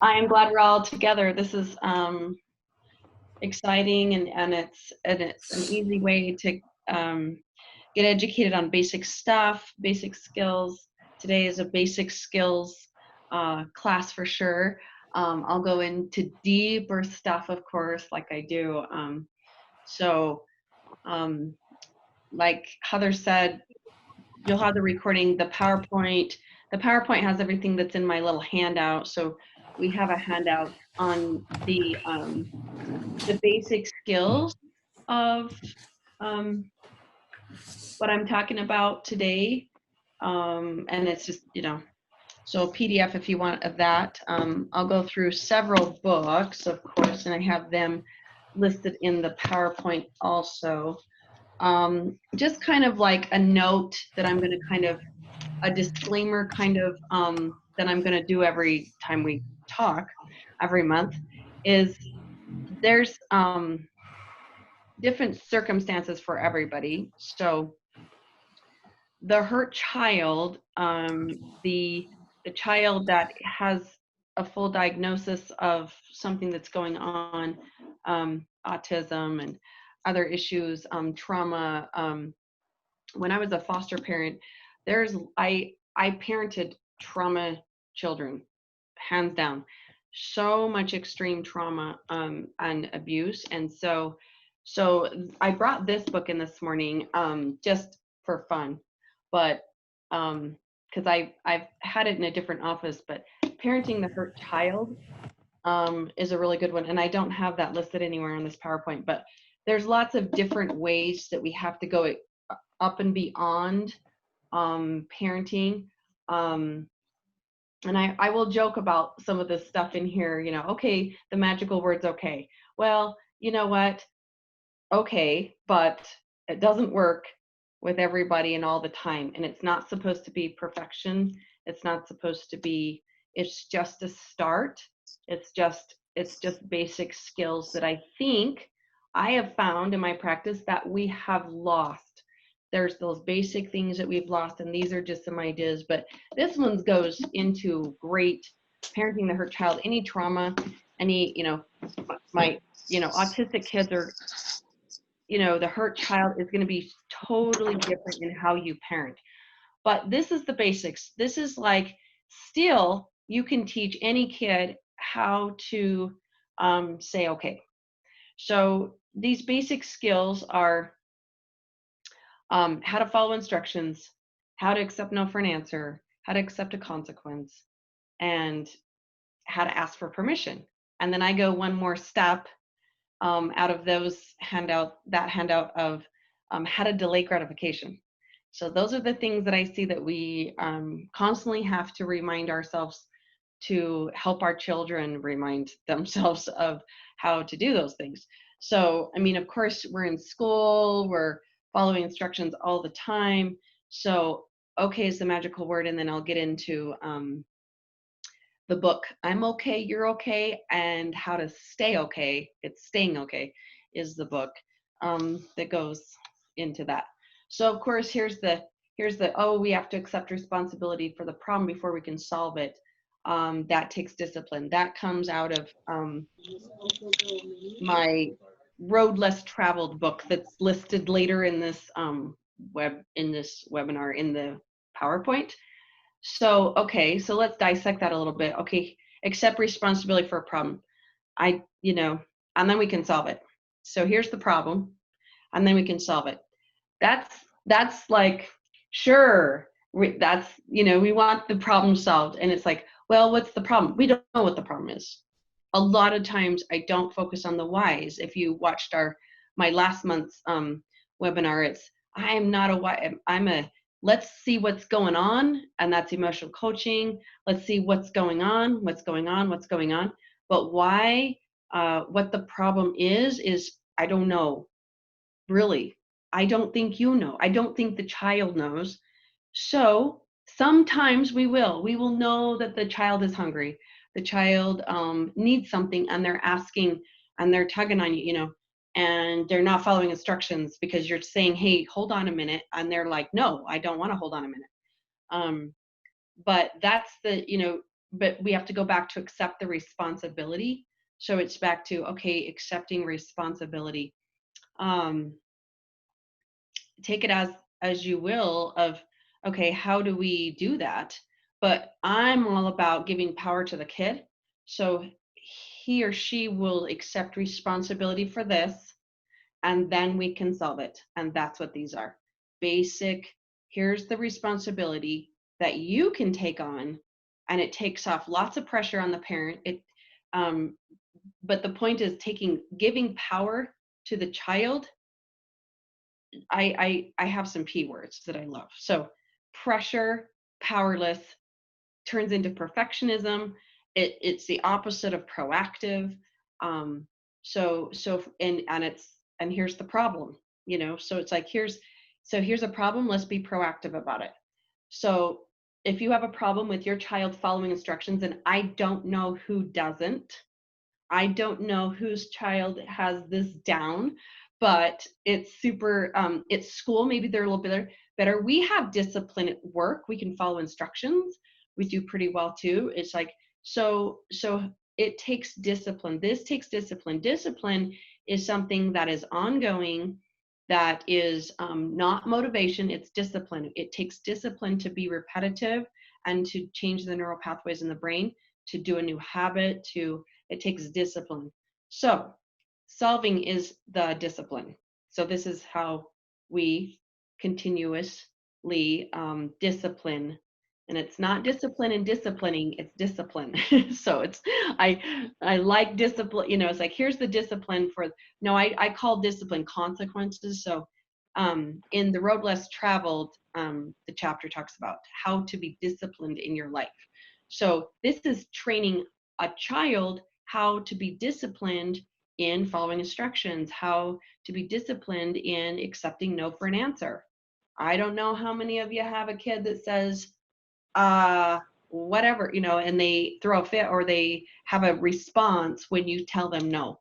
I am glad we're all together. This is exciting, and it's an easy way to get educated on basic stuff, basic skills. Today is a basic skills class for sure. I'll go into deeper stuff, of course, like I do. So, um, like Heather said, you'll have the recording, the PowerPoint. The PowerPoint has everything that's in my little handout. So we have a handout on the basic skills of what I'm talking about today. And it's just, so PDF if you want of that. I'll go through several books, of course, and I have them listed in the PowerPoint also. Just kind of like a note that I'm going to kind of, a disclaimer kind of that I'm going to do every time we talk, every month, is there's different circumstances for everybody. So the hurt child, the child that has a full diagnosis of something that's going on, autism and other issues, trauma. When I was a foster parent, I parented trauma children, hands down. So much extreme trauma and abuse, and so I brought this book in this morning just for fun, but because I've had it in a different office, but Parenting the Hurt Child is a really good one, and I don't have that listed anywhere on this PowerPoint, but there's lots of different ways that we have to go up and beyond parenting. And I will joke about some of this stuff in here, okay, the magical word's okay. Well, you know what? Okay, but it doesn't work with everybody and all the time. And it's not supposed to be perfection. It's not supposed to be, it's just a start. It's just basic skills that I think I have found in my practice that we have lost. There's those basic things that we've lost, and these are just some ideas, but this one goes into great parenting the hurt child, any trauma, any, my, autistic kids are, the hurt child is going to be totally different in how you parent. But this is the basics. This is like, still, you can teach any kid how to say okay. So these basic skills are how to follow instructions, how to accept no for an answer, how to accept a consequence, and how to ask for permission. And then I go one more step out of that handout of how to delay gratification. So those are the things that I see that we constantly have to remind ourselves to help our children remind themselves of how to do those things. So, I mean, of course, we're in school, we're following instructions all the time. So, okay is the magical word, and then I'll get into the book, I'm Okay, You're Okay, and How to Stay Okay. It's Staying Okay is the book that goes into that. So of course, here's the, oh, we have to accept responsibility for the problem before we can solve it. That takes discipline. That comes out of my Road Less Traveled book that's listed later in this webinar in the PowerPoint. So, okay, so let's dissect that a little bit. Okay, accept responsibility for a problem. And then we can solve it. So here's the problem, and then we can solve it. That's like, sure, we want the problem solved. And it's like, well, what's the problem? We don't know what the problem is. A lot of times I don't focus on the whys. If you watched my last month's webinar, it's, I am not a why, I'm a, let's see what's going on, and that's emotional coaching. Let's see what's going on. But why, what the problem is I don't know, really. I don't think you know. I don't think the child knows. So sometimes we will know that the child is hungry. The child needs something, and they're asking, and they're tugging on you, and they're not following instructions because you're saying, hey, hold on a minute. And they're like, no, I don't want to hold on a minute. But that's the, but we have to go back to accept the responsibility. So it's back to, okay, accepting responsibility. Um, take it as you will of, okay, how do we do that? But I'm all about giving power to the kid. So he or she will accept responsibility for this, and then we can solve it. And that's what these are. Basic, here's the responsibility that you can take on, and it takes off lots of pressure on the parent. Um, but the point is giving power to the child. I have some P words that I love. So pressure, powerless, turns into perfectionism. It's the opposite of proactive. Um, and here's the problem, so it's like, here's a problem, let's be proactive about it. So if you have a problem with your child following instructions, and I don't know who doesn't, I don't know whose child has this down, but it's super, it's school, maybe they're a little bit better. We have discipline at work. We can follow instructions. We do pretty well too. It's like, so it takes discipline. This takes discipline. Discipline is something that is ongoing, that is not motivation, it's discipline. It takes discipline to be repetitive and to change the neural pathways in the brain, to do a new habit, it takes discipline. So solving is the discipline. So this is how we continuously discipline. And it's not discipline and disciplining, it's discipline. So I like discipline, it's like, here's the discipline for, no, I call discipline consequences. So in The Road Less Traveled, the chapter talks about how to be disciplined in your life. So this is training a child how to be disciplined in following instructions, how to be disciplined in accepting no for an answer. I don't know how many of you have a kid that says, whatever, and they throw a fit or they have a response when you tell them no.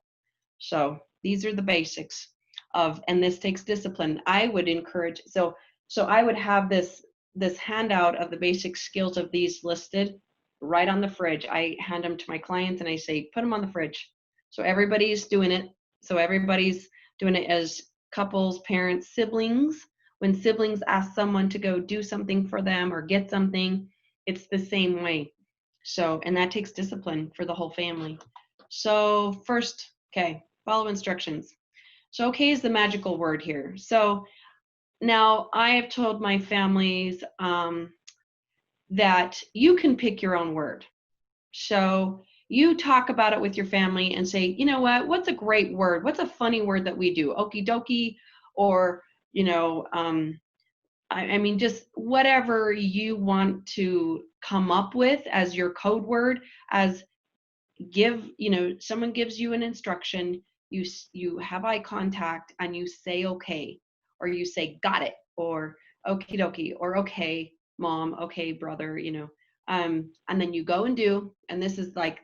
So these are the basics and this takes discipline. I would encourage, so I would have this handout of the basic skills of these listed right on the fridge. I hand them to my clients and I say, put them on the fridge. So everybody's doing it. So everybody's doing it as couples, parents, siblings. When siblings ask someone to go do something for them or get something, it's the same way. So, and that takes discipline for the whole family. So first, okay, follow instructions. So okay is the magical word here. So now I have told my families that you can pick your own word. So you talk about it with your family and say, you know what's a great word? What's a funny word that we do? Okie dokie, or, I mean, just whatever you want to come up with as your code word, as someone gives you an instruction, you have eye contact and you say, okay, or you say, got it, or okie dokie, or okay, mom, okay, brother, and then you go and do, and this is like,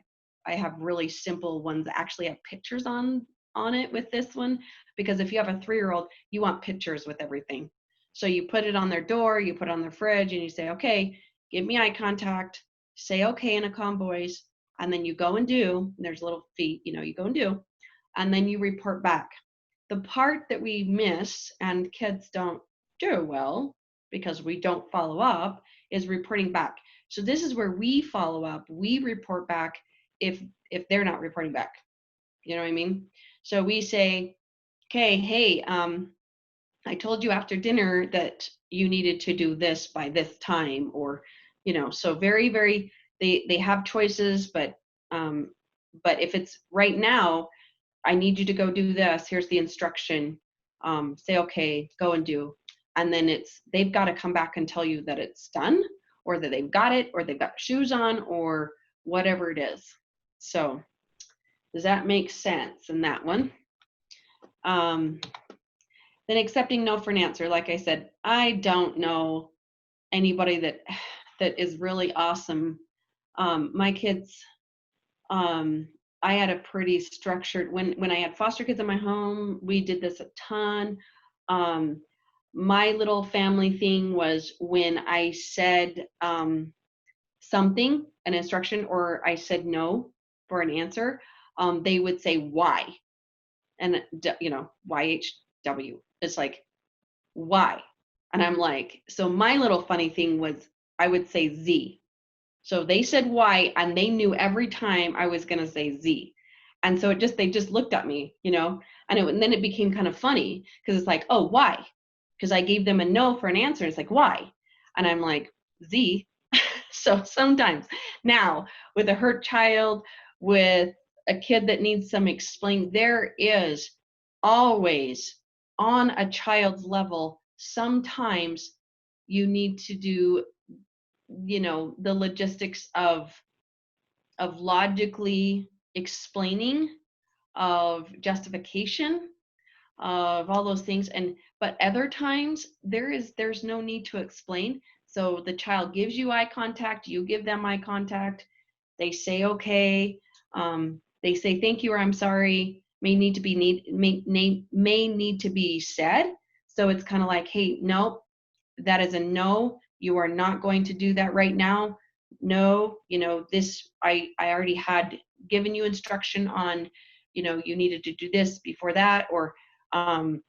I have really simple ones that actually have pictures on it with this one, because if you have a 3-year-old, you want pictures with everything. So you put it on their door, you put it on their fridge, and you say, okay, give me eye contact, say okay in a calm voice, and then you go and do, there's little feet, you go and do, and then you report back. The part that we miss and kids don't do well because we don't follow up is reporting back. So this is where we follow up, we report back if they're not reporting back. You know what I mean? So we say, okay, hey, I told you after dinner that you needed to do this by this time, or, so very, very, they have choices, but if it's right now, I need you to go do this, here's the instruction, say, okay, go and do. And then they've got to come back and tell you that it's done, or that they've got it, or they've got shoes on, or whatever it is. So does that make sense in that one? Then accepting no for an answer. Like I said, I don't know anybody that is really awesome. My kids, I had a pretty structured, when I had foster kids in my home, we did this a ton. My little family thing was when I said something, an instruction, or I said no for an answer, they would say why, and YHW. It's like why, and I'm like, so my little funny thing was I would say Z. So they said Y, and they knew every time I was going to say Z. And so they just looked at me, and then it became kind of funny because it's like, oh, why? Because I gave them a no for an answer. It's like, why? And I'm like, Z. So sometimes now with a hurt child, with a kid that needs some explain, there is always on a child's level, sometimes you need to do the logistics of logically explaining, of justification, of all those things. But other times there's no need to explain. So the child gives you eye contact, you give them eye contact, they say okay, they say thank you or I'm sorry, may need to be said. So it's kind of like, hey, no, that is a no, you are not going to do that right now. No, this, I already had given you instruction on, you needed to do this before that, or and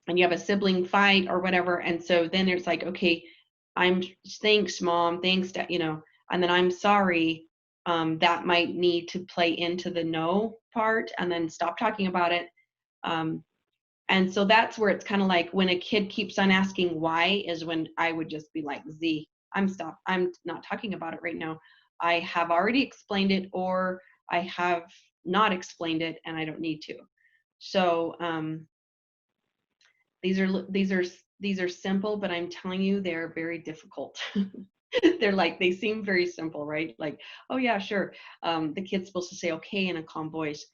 you have a sibling fight or whatever. And so then it's like, okay, thanks mom, thanks dad, and then I'm sorry. That might need to play into the no part, and then stop talking about it. And so that's where it's kind of like when a kid keeps on asking why is when I would just be like, Z, I'm not talking about it right now. I have already explained it, or I have not explained it and I don't need to. So these are simple, but I'm telling you, they're very difficult. They seem very simple, right? Like, oh yeah, sure. The kid's supposed to say okay in a calm voice.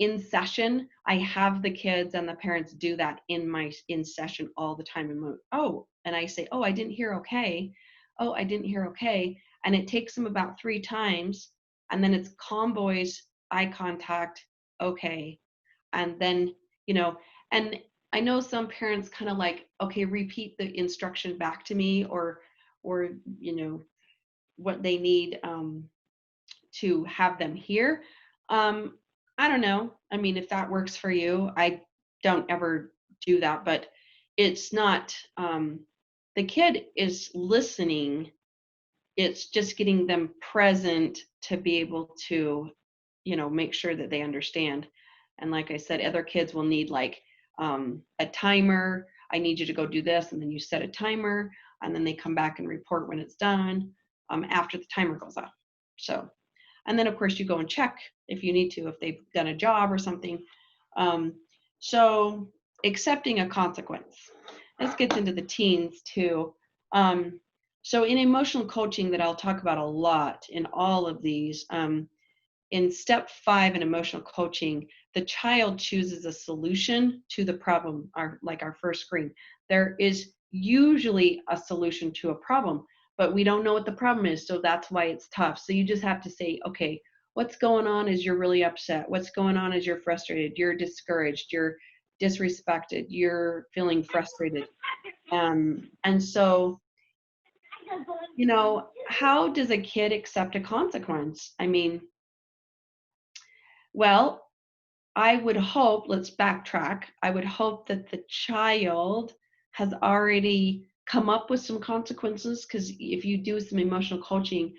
In session, I have the kids and the parents do that in session all the time. And I say, oh, I didn't hear okay. Oh, I didn't hear okay. And it takes them about 3 times. And then it's calm voice, eye contact, okay. And then, and I know some parents kind of like, okay, repeat the instruction back to me, or what they need to have them hear. I don't know. I mean, if that works for you, I don't ever do that, but it's not, the kid is listening. It's just getting them present to be able to, make sure that they understand. And like I said, other kids will need like a timer. I need you to go do this. And then you set a timer, and then they come back and report when it's done after the timer goes off. So, and then of course you go and check if you need to, if they've done a job or something. So accepting a consequence. This gets into the teens too. So in emotional coaching that I'll talk about a lot in all of these, in step 5 in emotional coaching, the child chooses a solution to the problem, our first screen. There is usually a solution to a problem, but we don't know what the problem is, so that's why it's tough. So you just have to say, okay, what's going on is you're really upset. What's going on is you're frustrated, you're discouraged, you're disrespected, you're feeling frustrated. And so, how does a kid accept a consequence? I mean, well, I would hope, let's backtrack. I would hope that the child has already come up with some consequences, because if you do some emotional coaching,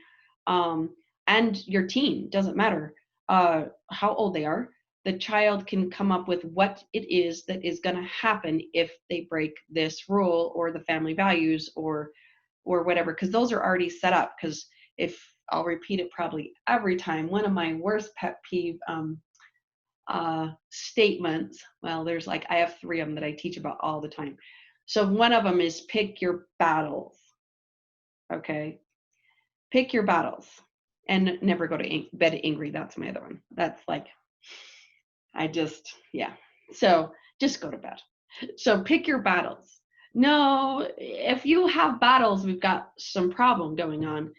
and your teen, doesn't matter how old they are, the child can come up with what it is that is going to happen if they break this rule or the family values or whatever, because those are already set up. Because if I'll repeat it probably every time, one of my worst pet peeve statements, well, there's I have 3 of them that I teach about all the time. So one of them is pick your battles. Okay, pick your battles, and never go to bed angry. That's my other one. That's so just go to bed. So pick your battles. No, if you have battles, we've got some problem going on.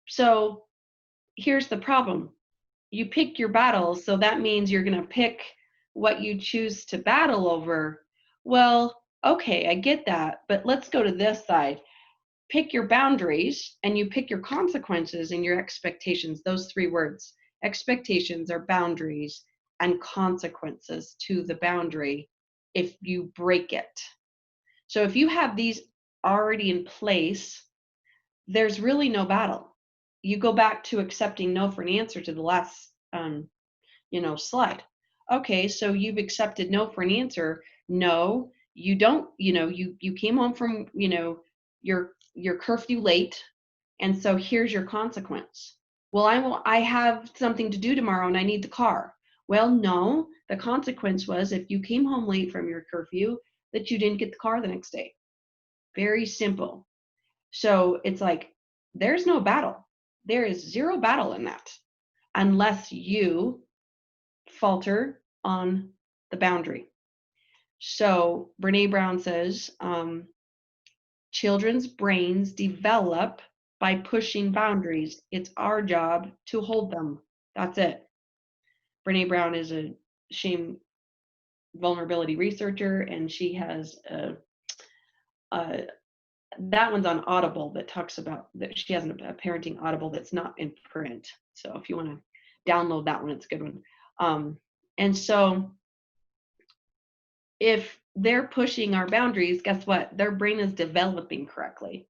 So here's the problem. You pick your battles, so that means you're going to pick what you choose to battle over. Well, okay, I get that, but let's go to this side. pick your boundaries and you pick your consequences and your expectations, those 3 words. Expectations are boundaries and consequences to the boundary if you break it. So if you have these already in place, there's really no battle. You go back to accepting no for an answer to the last slide. Okay, so you've accepted no for an answer. No, you don't, you came home from, your curfew late, and so here's your consequence. Well, I have something to do tomorrow and I need the car. Well, no, the consequence was if you came home late from your curfew that you didn't get the car the next day. Very simple. So it's like there's no battle. There is zero battle in that unless you falter on the boundary. So Brene Brown says, children's brains develop by pushing boundaries. It's our job to hold them. That's it. Brene Brown is a shame vulnerability researcher, and she has that one's on Audible that talks about that. She has a parenting Audible that's not in print. So if you want to download that one, it's a good one. And so if they're pushing our boundaries, guess what? Their brain is developing correctly.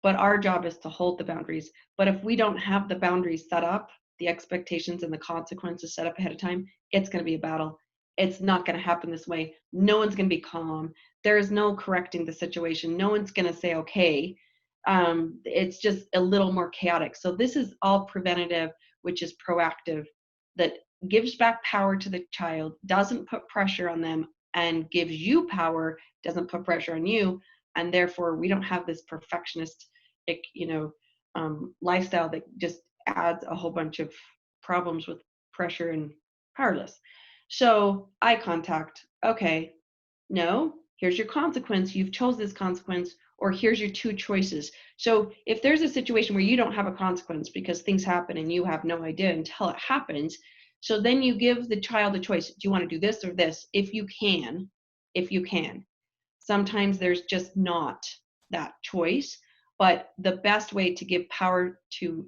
But our job is to hold the boundaries. But if we don't have the boundaries set up, the expectations and the consequences set up ahead of time, it's going to be a battle. It's not going to happen this way. No one's going to be calm. There is no correcting the situation. No one's going to say, okay. It's just a little more chaotic. So this is all preventative, which is proactive, that gives back power to the child, doesn't put pressure on them, and gives you power, doesn't put pressure on you. And therefore, we don't have this perfectionist, lifestyle that just adds a whole bunch of problems with pressure and powerless. So eye contact. Okay, no, here's your consequence. You've chose this consequence, or here's your 2 choices. So if there's a situation where you don't have a consequence because things happen and you have no idea until it happens, so then you give the child a choice. Do you want to do this or this? If you can. Sometimes there's just not that choice, but the best way to give power to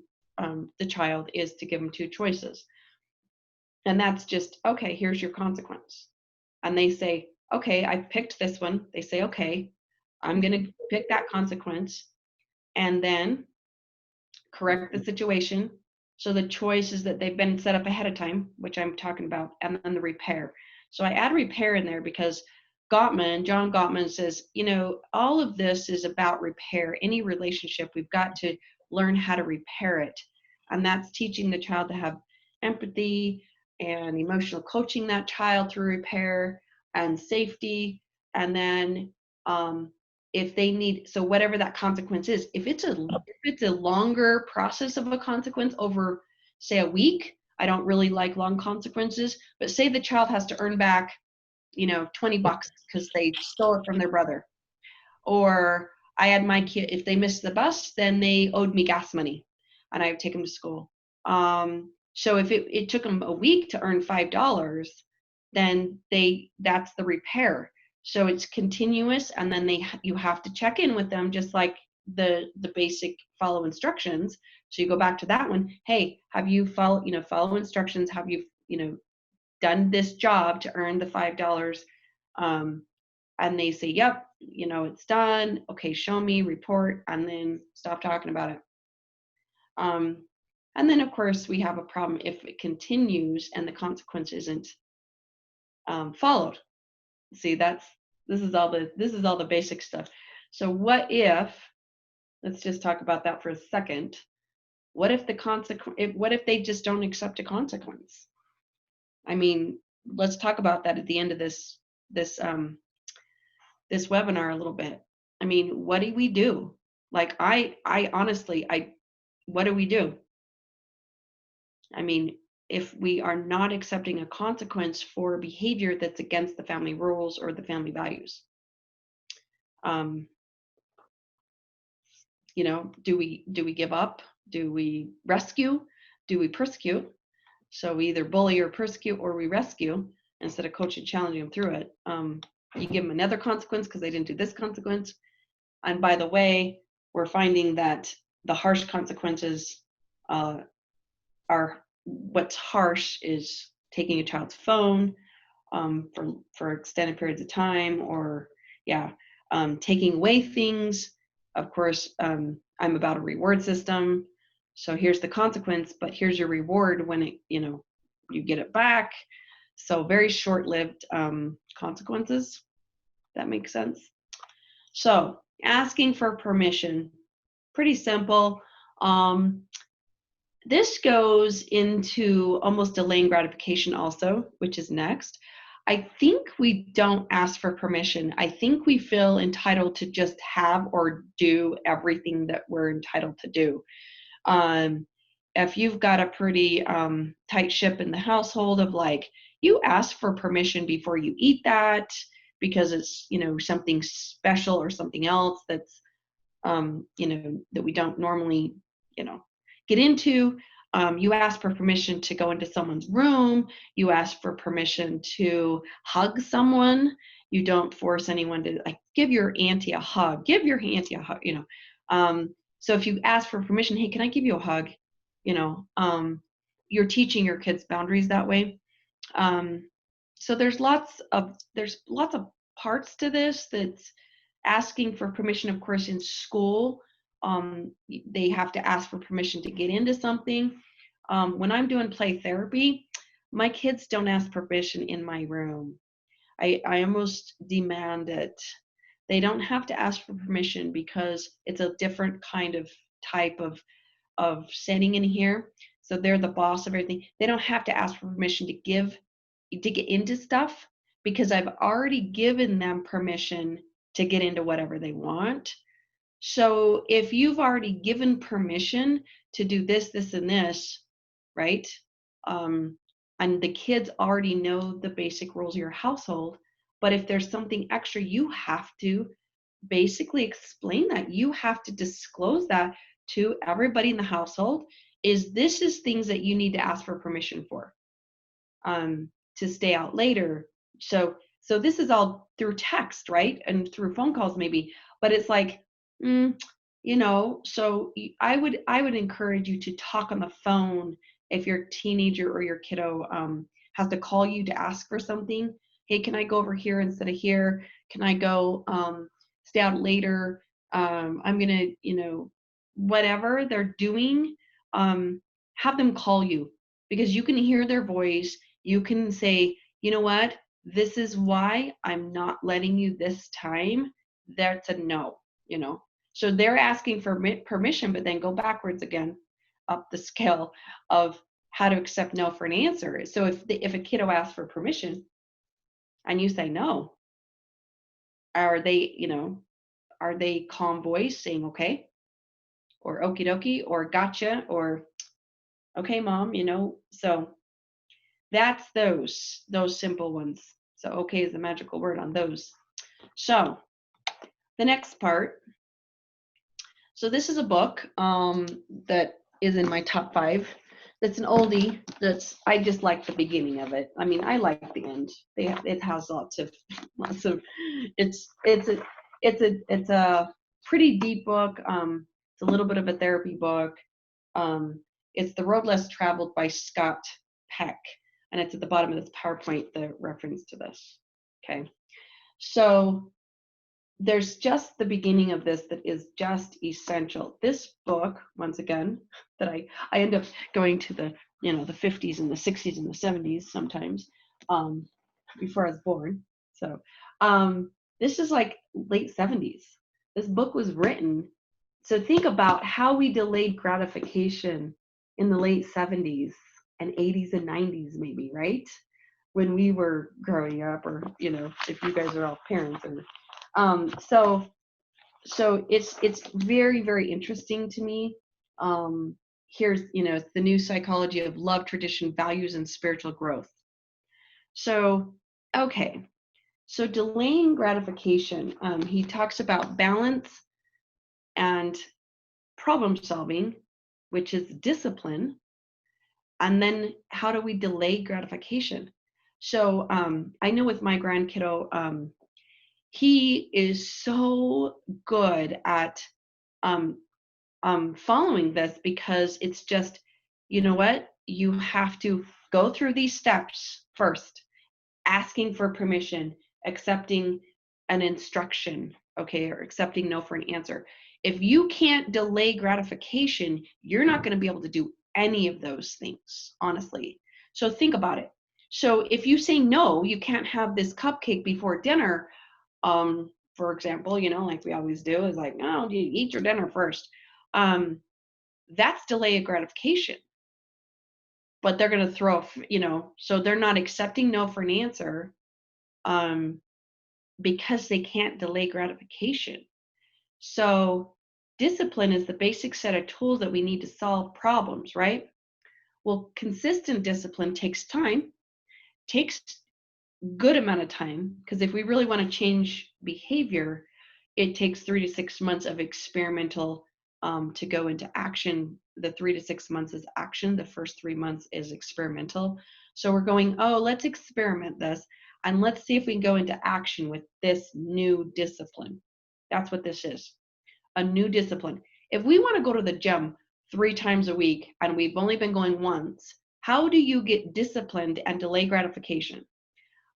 the child is to give them 2 choices. And that's just, okay, here's your consequence. And they say, okay, I picked this one. They say, okay, I'm going to pick that consequence and then correct the situation. So the choice is that they've been set up ahead of time, which I'm talking about, and then the repair. So I add repair in there because John Gottman says, all of this is about repair. Any relationship, we've got to learn how to repair it. And that's teaching the child to have empathy and emotional coaching that child through repair and safety. And then if they need, so whatever that consequence is, if it's a longer process of a consequence over, say, a week, I don't really like long consequences, but say the child has to earn back $20 because they stole it from their brother. Or I had my kid, if they missed the bus, then they owed me gas money and I would take them to school. So if it took them a week to earn $5, then that's the repair. So it's continuous, and then you have to check in with them, just like the basic follow instructions. So you go back to that one. Hey, have you follow instructions? Have you, done this job to earn the $5? And they say, yep, it's done. Okay, show me, report, and then stop talking about it. And then of course we have a problem if it continues and the consequence isn't followed. See, this is all the basic stuff. So what if, let's just talk about that for a second. What if what if they just don't accept a consequence? I mean, let's talk about that at the end of this webinar a little bit. I mean, what do we do? Like, I honestly, what do we do? I mean, if we are not accepting a consequence for behavior that's against the family rules or the family values, do we give up? Do we rescue? Do we persecute? So we either bully or persecute, or we rescue instead of coaching, challenging them through it. You give them another consequence because they didn't do this consequence. And by the way, we're finding that the harsh consequences are what's harsh is taking a child's phone for extended periods of time, or taking away things. Of course, I'm about a reward system. So here's the consequence, but here's your reward when you get it back. So very short-lived consequences. That makes sense. So asking for permission, pretty simple. This goes into almost delaying gratification also, which is next. I think we don't ask for permission. I think we feel entitled to just have or do everything that we're entitled to do. If you've got a pretty tight ship in the household of like, you ask for permission before you eat that because it's, something special or something else that's, that we don't normally, get into. You ask for permission to go into someone's room. You ask for permission to hug someone. You don't force anyone to like give your auntie a hug. Give your auntie a hug. So if you ask for permission, hey, can I give you a hug? You're teaching your kids boundaries that way. So there's lots of parts to this. That's asking for permission. Of course, in school, they have to ask for permission to get into something. When I'm doing play therapy, my kids don't ask permission in my room. I almost demand it. They don't have to ask for permission because it's a different kind of type of setting in here. So they're the boss of everything. They don't have to ask for permission to get into stuff because I've already given them permission to get into whatever they want. So if you've already given permission to do this, this, and this, right? And the kids already know the basic rules of your household, but if there's something extra, you have to basically explain that. You have to disclose that to everybody in the household. This is things that you need to ask for permission for, to stay out later. So this is all through text, right? And through phone calls maybe, but it's like, so I would encourage you to talk on the phone if your teenager or your kiddo has to call you to ask for something. Hey, can I go over here instead of here? Can I go stay out later? I'm gonna, whatever they're doing, have them call you because you can hear their voice. You can say, you know what? This is why I'm not letting you this time. That's a no, So they're asking for permission, but then go backwards again up the scale of how to accept no for an answer. So if a kiddo asks for permission and you say no, are they calm voice saying okay, or okie dokie, or gotcha, or okay, mom, so that's those simple ones. So okay is the magical word on those. So the next part. So this is a book that is in my top 5. That's an oldie. I just like the beginning of it. I mean, I like the end. It has lots of. It's a pretty deep book. It's a little bit of a therapy book. It's The Road Less Traveled by Scott Peck, and it's at the bottom of this PowerPoint, the reference to this. Okay, so there's just the beginning of this that is just essential. This book, once again, that I end up going to the the 50s and the 60s and the 70s sometimes, before I was born. So this is like late 70s. This book was written. So think about how we delayed gratification in the late 70s and 80s and 90s maybe, right? When we were growing up, or if you guys are all parents, or so it's very, very interesting to me. Here's it's the new psychology of love, tradition, values, and spiritual growth. So okay, so delaying gratification, he talks about balance and problem solving, which is discipline, and then how do we delay gratification. So I know with my grandkiddo, he is so good at um, following this, because it's just, you know what? You have to go through these steps first, asking for permission, accepting an instruction, okay, or accepting no for an answer. If you can't delay gratification, you're not going to be able to do any of those things, honestly. So think about it. So if you say no, you can't have this cupcake before dinner, for example, like we always do, is like, no, you eat your dinner first. That's delay of gratification. But they're going to throw, so they're not accepting no for an answer, because they can't delay gratification. So discipline is the basic set of tools that we need to solve problems, right? Well, consistent discipline takes time, takes good amount of time, because if we really want to change behavior, it takes 3 to 6 months of experimental to go into action. The 3 to 6 months is action. The first 3 months is experimental. So we're going, oh, let's experiment this, and let's see if we can go into action with this new discipline. That's what this is, a new discipline. If we want to go to the gym 3 times a week and we've only been going once, how do you get disciplined and delay gratification?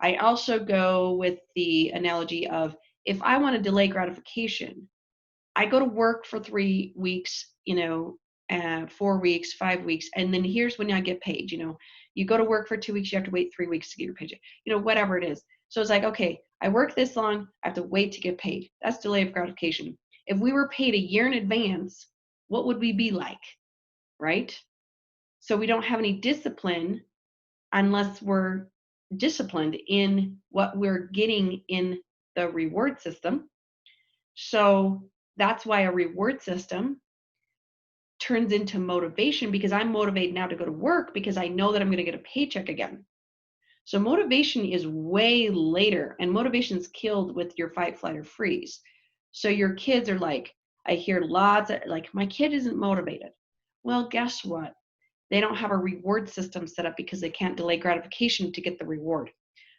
I also go with the analogy of, if I want to delay gratification, I go to work for 3 weeks, 4 weeks, 5 weeks, and then here's when I get paid. You go to work for 2 weeks, you have to wait 3 weeks to get your paycheck, whatever it is. So it's like, okay, I work this long, I have to wait to get paid. That's delay of gratification. If we were paid a year in advance, what would we be like, right? So we don't have any discipline unless we're disciplined in what we're getting in the reward system. So that's why a reward system turns into motivation, because I'm motivated now to go to work because I know that I'm going to get a paycheck again. So motivation is way later, and motivation is killed with your fight, flight, or freeze. So your kids are like, I hear lots of like, my kid isn't motivated. Well, guess what? They don't have a reward system set up because they can't delay gratification to get the reward.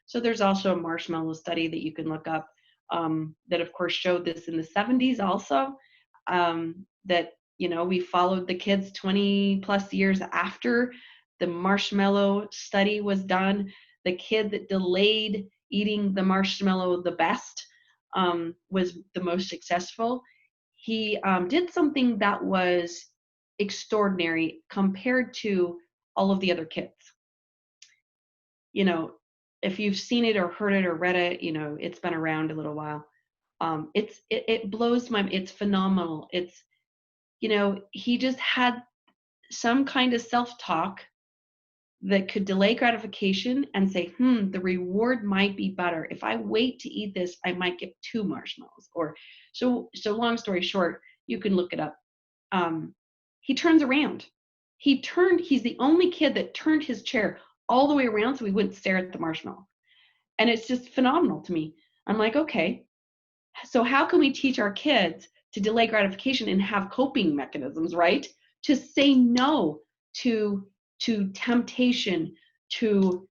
So there's also a Marshmallow Study that you can look up, that of course showed this in the 70s also, that, we followed the kids 20 plus years after the Marshmallow Study was done. The kid that delayed eating the marshmallow the best, was the most successful. He did something that was extraordinary compared to all of the other kids. If you've seen it or heard it or read it, it's been around a little while. It blows it's phenomenal. It's, he just had some kind of self-talk that could delay gratification and say, the reward might be better. If I wait to eat this, I might get 2 marshmallows. Or so long story short, you can look it up. He turns around. He's the only kid that turned his chair all the way around so he wouldn't stare at the marshmallow. And it's just phenomenal to me. I'm like, okay, so how can we teach our kids to delay gratification and have coping mechanisms, right? To say no to temptation, to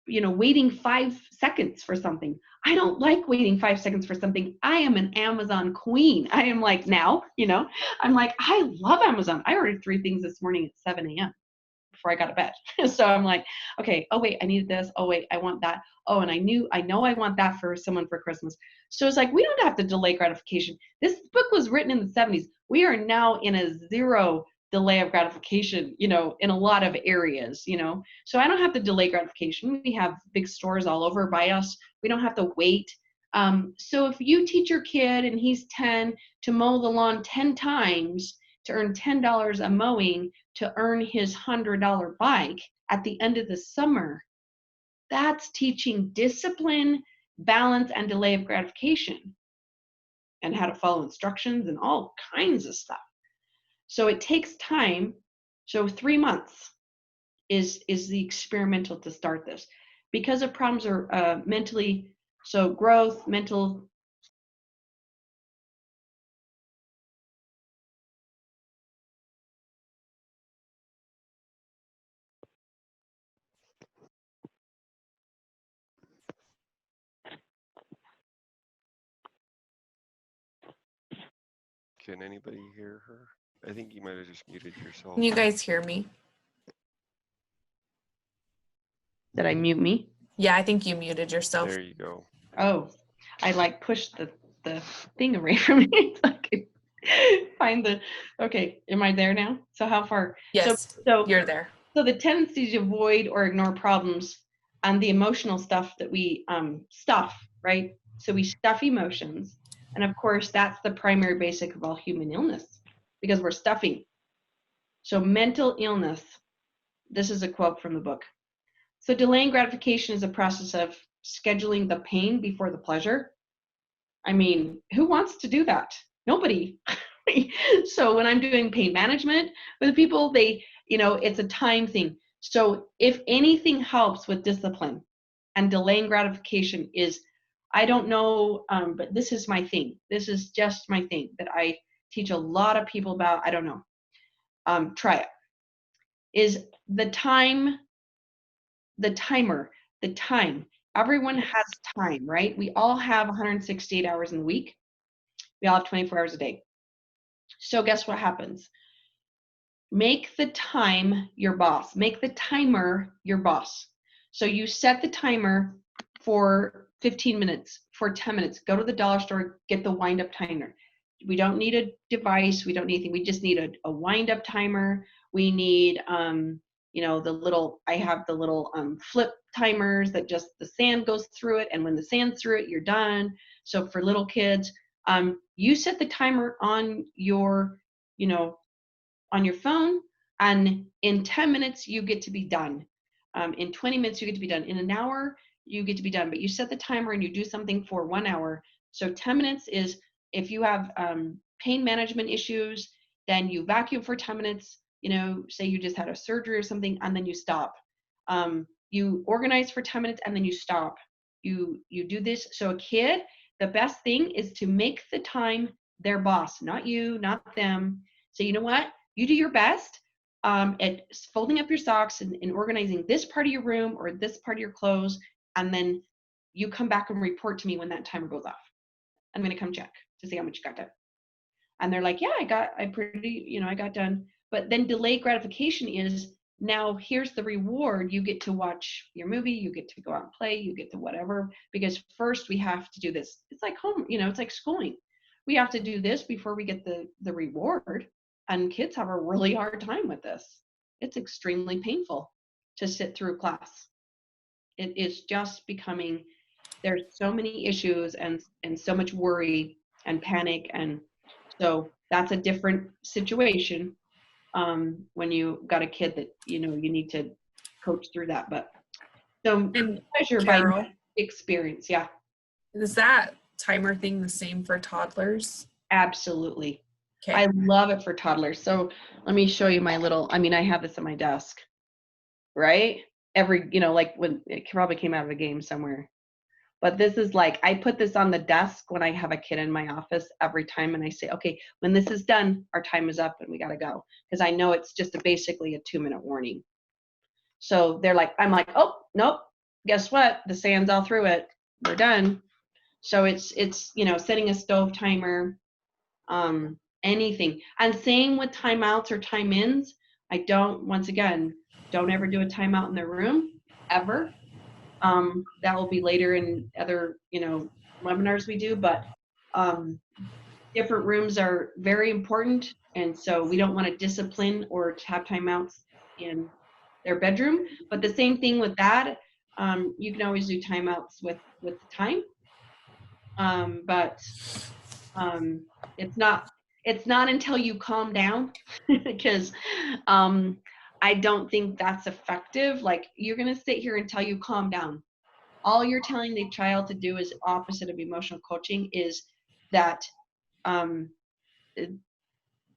waiting 5 seconds for something. I don't like waiting 5 seconds for something. I am an Amazon queen. I am like, now, I'm like, I love Amazon. I ordered 3 things this morning at 7 a.m. before I got to bed. So I'm like, okay, oh wait, I need this. Oh wait, I want that. Oh, and I know I want that for someone for Christmas. So it's like, we don't have to delay gratification. This book was written in the 70s. We are now in a zero delay of gratification, in a lot of areas, So I don't have to delay gratification. We have big stores all over by us. We don't have to wait. So if you teach your kid and he's 10 to mow the lawn 10 times to earn $10 a mowing to earn his $100 bike at the end of the summer, that's teaching discipline, balance, and delay of gratification, and how to follow instructions and all kinds of stuff. So it takes time. So 3 months is the experimental to start this, because the problems are mentally, so growth, mental. Can anybody hear her? I think you might have just muted yourself. Can you guys hear me? Did I mute me? Yeah, I think you muted yourself. There you go. Oh, I like pushed the thing away from me. So I could find the, okay, am I there now? So how far? Yes, So you're there. So the tendency to avoid or ignore problems and the emotional stuff that we stuff, right? So we stuff emotions. And of course, that's the primary basic of all human illness because we're stuffing. So mental illness, this is a quote from the book. So delaying gratification is a process of scheduling the pain before the pleasure. I mean, who wants to do that? Nobody. So when I'm doing pain management with people, it's a time thing. So if anything helps with discipline and delaying gratification is, I don't know, but this is my thing. This is just my thing that I teach a lot of people about. I don't know. Try it. Is the timer, the time. Everyone has time, right? We all have 168 hours in the week. We all have 24 hours a day. So guess what happens? Make the time your boss. Make the timer your boss. So you set the timer for 15 minutes, for 10 minutes. Go to the dollar store, get the wind-up timer. We don't need a device. We don't need anything. We just need a wind-up timer. We need, I have the little flip timers that just the sand goes through it. And when the sand's through it, you're done. So for little kids, you set the timer on your, on your phone, and in 10 minutes you get to be done. In 20 minutes you get to be done. In an hour you get to be done, but you set the timer and you do something for 1 hour. So 10 minutes is if you have pain management issues, then you vacuum for 10 minutes, say you just had a surgery or something, and then you stop. You organize for 10 minutes and then you stop. You do this. So a kid, the best thing is to make the time their boss, not you, not them. So you know what? You do your best at folding up your socks and organizing this part of your room or this part of your clothes, and then you come back and report to me when that timer goes off. I'm going to come check to see how much you got done. And they're like, yeah, I got done. But then delayed gratification is, now here's the reward. You get to watch your movie, you get to go out and play, you get to whatever, because first we have to do this. It's like home, it's like schooling. We have to do this before we get the reward. And kids have a really hard time with this. It's extremely painful to sit through class. It is just becoming, there's so many issues and so much worry and panic. And so that's a different situation when you got a kid that, you need to coach through that. But so pleasure by experience. Yeah. Is that timer thing the same for toddlers? Absolutely. Okay. I love it for toddlers. So let me show you my little, I have this on my desk, right? Like when it probably came out of a game somewhere. But this is like, I put this on the desk when I have a kid in my office every time. And I say, okay, when this is done, our time is up and we got to go. Because I know it's just basically a 2-minute warning. So they're like, I'm like, oh, nope. Guess what? The sand's all through it. We're done. So it's setting a stove timer, anything. And same with timeouts or time ins. Once again, don't ever do a timeout in their room, ever. That will be later in other, webinars we do, but different rooms are very important. And so we don't want to discipline or to have timeouts in their bedroom. But the same thing with that, you can always do timeouts with the time. But it's not until you calm down because I don't think that's effective. Like, you're going to sit here until you calm down. All you're telling the child to do is opposite of emotional coaching, is that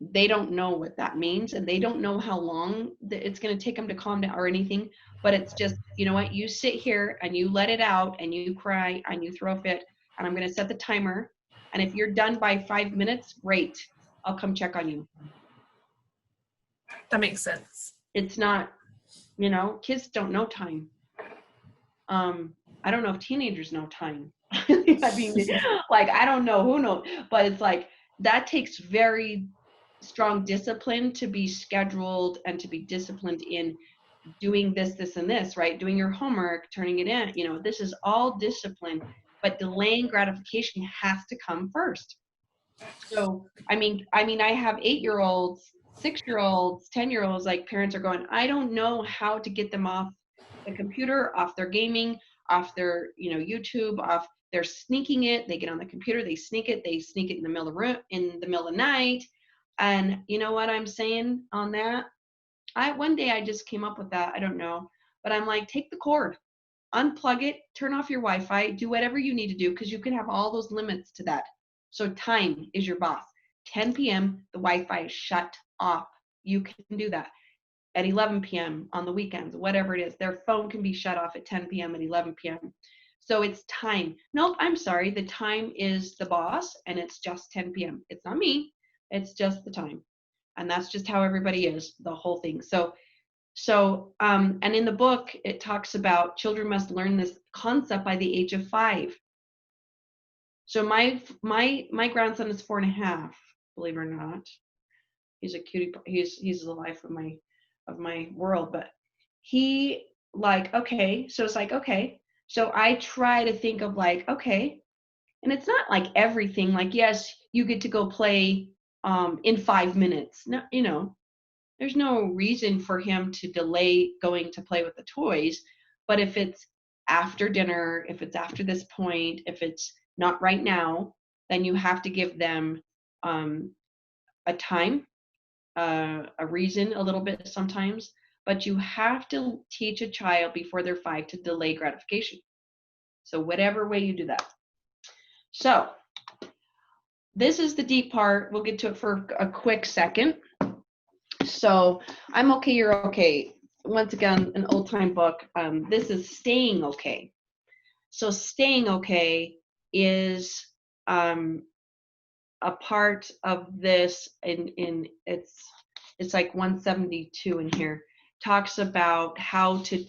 they don't know what that means, and they don't know how long it's going to take them to calm down or anything. But it's just, you know what, you sit here and you let it out and you cry and you throw a fit, and I'm going to set the timer. And if you're done by 5 minutes, great. I'll come check on you. That makes sense. It's not, kids don't know time. I don't know if teenagers know time. I mean, like, I don't know who knows, but it's like, that takes very strong discipline to be scheduled and to be disciplined in doing this, this, and this, right? Doing your homework, turning it in, this is all discipline, but delaying gratification has to come first. So, I have 8-year-olds, 6-year-olds, 10-year-olds, like parents are going, I don't know how to get them off the computer, off their gaming, off their, YouTube, off, they're sneaking it. They get on the computer, they sneak it in the middle of the room, in the middle of the night. And you know what I'm saying on that? One day I just came up with that. I don't know, but I'm like, take the cord, unplug it, turn off your Wi-Fi, do whatever you need to do, because you can have all those limits to that. So time is your boss. 10 p.m., the Wi-Fi is shut off. You can do that. At 11 p.m. on the weekends, whatever it is, their phone can be shut off at 10 p.m. and 11 p.m. So it's time. Nope, I'm sorry. The time is the boss, and it's just 10 p.m. It's not me. It's just the time. And that's just how everybody is, the whole thing. And in the book, it talks about children must learn this concept by the age of 5. So my grandson is 4.5, believe it or not. He's a cutie. He's the life of my world. But he okay. So it's okay. So I try to think of okay, and it's not like everything. Yes, you get to go play in 5 minutes. No, there's no reason for him to delay going to play with the toys. But if it's after dinner, if it's after this point, if it's not right now, then you have to give them a time, a reason a little bit sometimes. But you have to teach a child before they're 5 to delay gratification. So whatever way you do that. So this is the deep part. We'll get to it for a quick second. So I'm okay, you're okay. Once again, an old time book. This is staying okay. So staying okay is a part of this in it's like 172 in here, talks about how to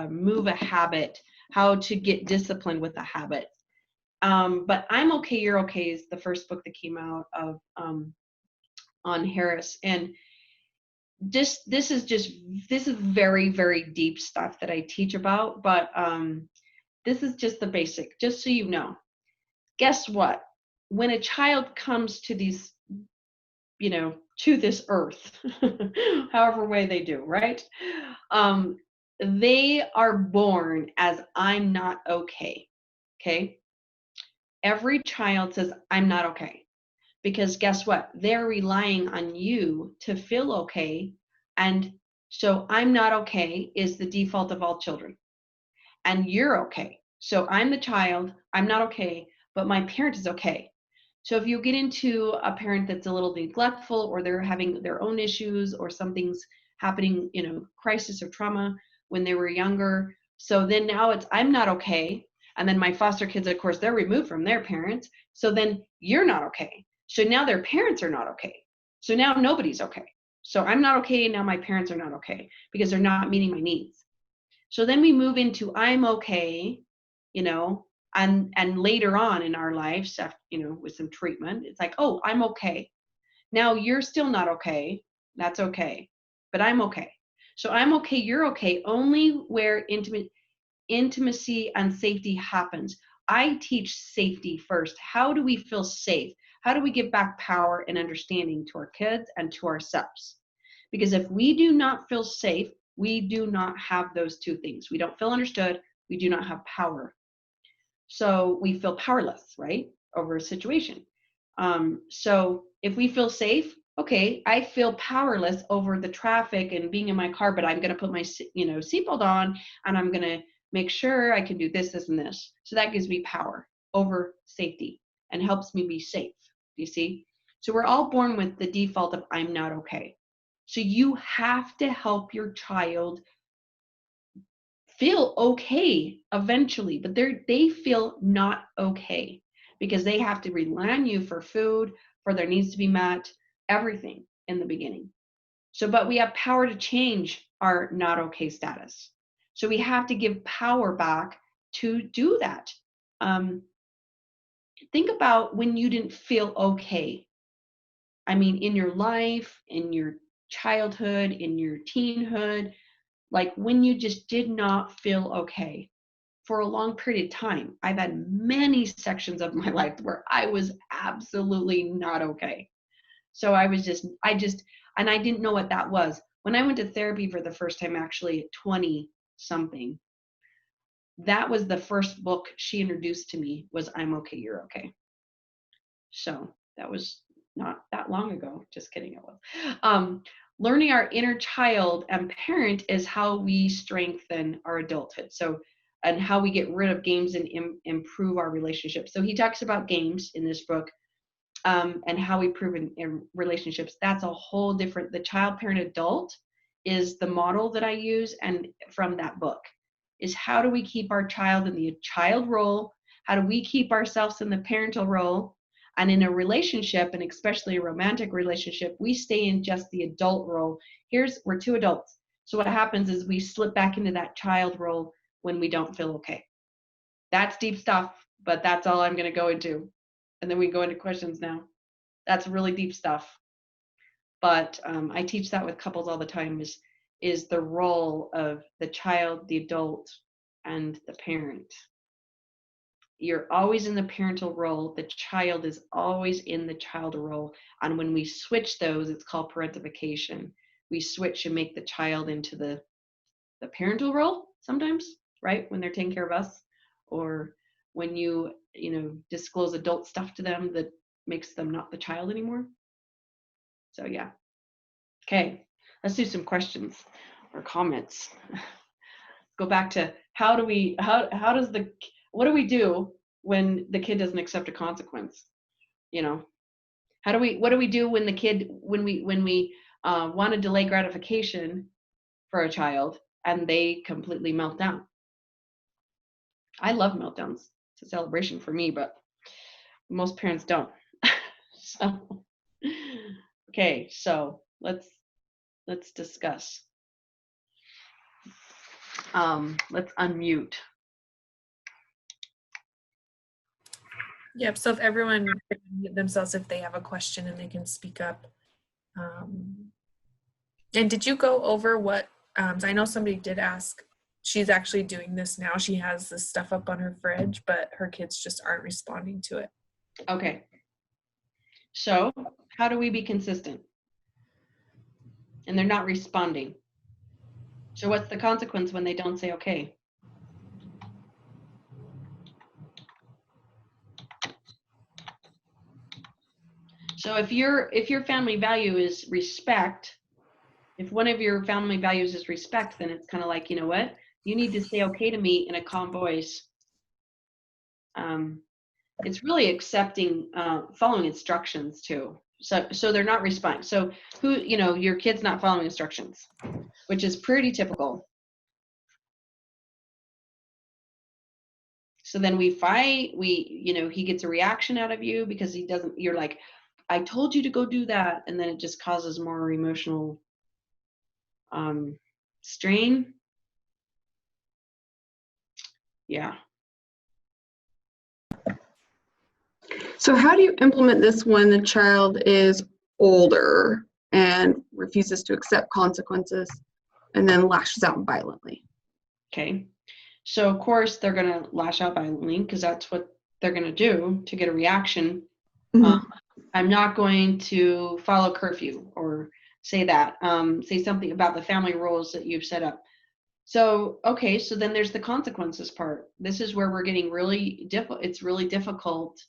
move a habit, how to get disciplined with a habit. But I'm okay, you're okay is the first book that came out of on Harris. And this is very, very deep stuff that I teach about, but this is just the basic, just so you know. Guess what? When a child comes to these, to this earth, however way they do, right? They are born as I'm not okay. Okay? Every child says, I'm not okay. Because guess what? They're relying on you to feel okay. And so I'm not okay is the default of all children. And you're okay. So I'm the child, I'm not okay, but my parent is okay. So if you get into a parent that's a little neglectful, or they're having their own issues, or something's happening, crisis or trauma when they were younger. So then now it's, I'm not okay. And then my foster kids, of course, they're removed from their parents. So then you're not okay. So now their parents are not okay. So now nobody's okay. So I'm not okay, and now my parents are not okay because they're not meeting my needs. So then we move into I'm okay, and later on in our lives, with some treatment, it's like, oh, I'm okay. Now you're still not okay. That's okay. But I'm okay. So I'm okay, you're okay, only where intimacy and safety happens. I teach safety first. How do we feel safe? How do we give back power and understanding to our kids and to ourselves? Because if we do not feel safe, we do not have those two things. We don't feel understood. We do not have power. So we feel powerless, right, over a situation. So if we feel safe, okay, I feel powerless over the traffic and being in my car, but I'm going to put my, seatbelt on, and I'm going to make sure I can do this, this, and this. So that gives me power over safety and helps me be safe. You see? So we're all born with the default of I'm not okay. So you have to help your child feel okay eventually, but they feel not okay because they have to rely on you for food, for their needs to be met, everything in the beginning. So, but we have power to change our not okay status. So we have to give power back to do that. Think about when you didn't feel okay I mean, in your life, in your childhood, in your teenhood, like when you just did not feel okay for a long period of time. I've had many sections of my life where I was absolutely not okay. So I and I didn't know what that was. When I went to therapy for the first time, actually at 20 something, that was the first book she introduced to me was I'm Okay, You're Okay. So that was not that long ago. Just kidding, it was. Learning our inner child and parent is how we strengthen our adulthood. So, and how we get rid of games and improve our relationships. So he talks about games in this book, and how we improve in relationships. That's a whole different, the child, parent, adult is the model that I use. And from that book is how do we keep our child in the child role? How do we keep ourselves in the parental role? And in a relationship, and especially a romantic relationship, we stay in just the adult role. We're two adults. So what happens is we slip back into that child role when we don't feel okay. That's deep stuff, but that's all I'm going to go into. And then we go into questions now. That's really deep stuff. But I teach that with couples all the time is the role of the child, the adult, and the parent. You're always in the parental role. The child is always in the child role. And when we switch those, it's called parentification. We switch and make the child into the parental role sometimes, right? When they're taking care of us, or when you disclose adult stuff to them that makes them not the child anymore. So yeah. Okay, let's do some questions or comments. Go back to what do we do when the kid doesn't accept a consequence? What do we do when the kid, when we want to delay gratification for a child and they completely melt down? I love meltdowns. It's a celebration for me, but most parents don't. So, okay, so let's discuss. Let's unmute. Yep. So if everyone can mute themselves if they have a question and they can speak up. And did you go over what? I know somebody did ask. She's actually doing this now. She has this stuff up on her fridge, but her kids just aren't responding to it. Okay. So how do we be consistent? And they're not responding. So what's the consequence when they don't say okay? So if your family value is respect, if one of your family values is respect, then it's kind of like, you know what? You need to say okay to me in a calm voice. It's really accepting, following instructions too. So they're not responding. So your kid's not following instructions, which is pretty typical. So then we fight, he gets a reaction out of you because he doesn't, you're like, I told you to go do that. And then it just causes more emotional strain. Yeah. So how do you implement this when the child is older and refuses to accept consequences and then lashes out violently? Okay. So of course they're going to lash out violently because that's what they're going to do to get a reaction. Mm-hmm. I'm not going to follow curfew or say that. Say something about the family rules that you've set up. So, okay, so then there's the consequences part. This is where we're getting really difficult. It's really difficult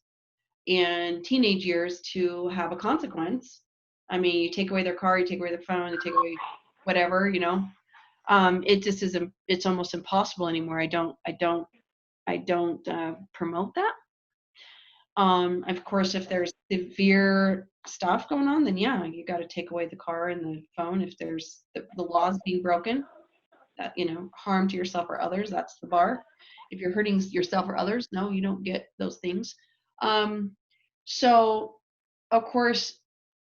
in teenage years to have a consequence. I mean, you take away their car, you take away their phone, you take away whatever, it just isn't, it's almost impossible anymore. I don't promote that. Of course, if there's severe stuff going on, then yeah, you got to take away the car and the phone. If there's the laws being broken, that, harm to yourself or others, that's the bar. If you're hurting yourself or others, no, you don't get those things. So of course,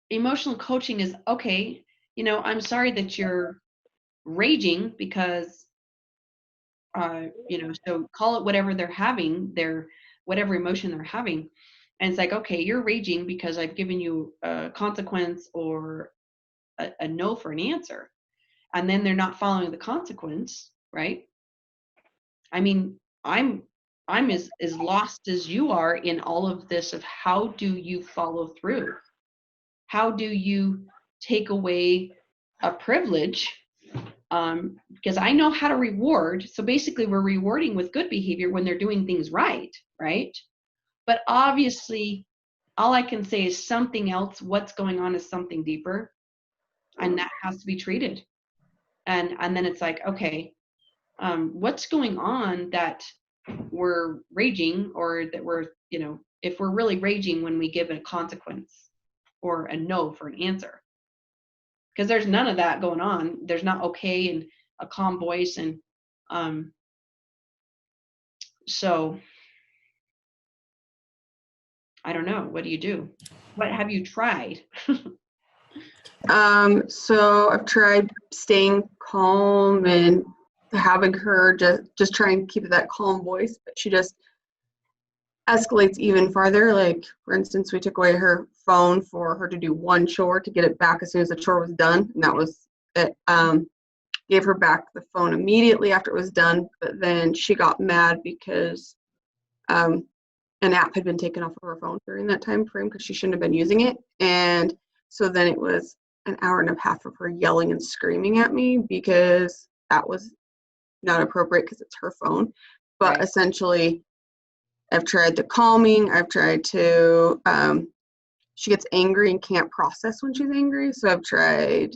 emotional coaching is okay. I'm sorry that you're raging because, so call it whatever they're having, whatever emotion they're having. And it's like, okay, you're raging because I've given you a consequence or a no for an answer. And then they're not following the consequence, right? I mean, I'm as lost as you are in all of this of how do you follow through? How do you take away a privilege? Because I know how to reward. So basically we're rewarding with good behavior when they're doing things right, right? But obviously all I can say is something else. What's going on is something deeper, and that has to be treated. And then it's like, okay, what's going on that we're raging, or that we're, if we're really raging when we give a consequence or a no for an answer, because there's none of that going on. There's not okay and a calm voice. And so I don't know. What do you do? What have you tried? So I've tried staying calm and having her just try and keep that calm voice, but she just escalates even farther. Like, for instance, we took away her phone for her to do one chore to get it back as soon as the chore was done, and that was it. Gave her back the phone immediately after it was done, but then she got mad because an app had been taken off of her phone during that time frame because she shouldn't have been using it. And so then it was an hour and a half of her yelling and screaming at me because that was not appropriate because it's her phone. But Right. essentially, I've tried the calming. I've tried to, she gets angry and can't process when she's angry. So I've tried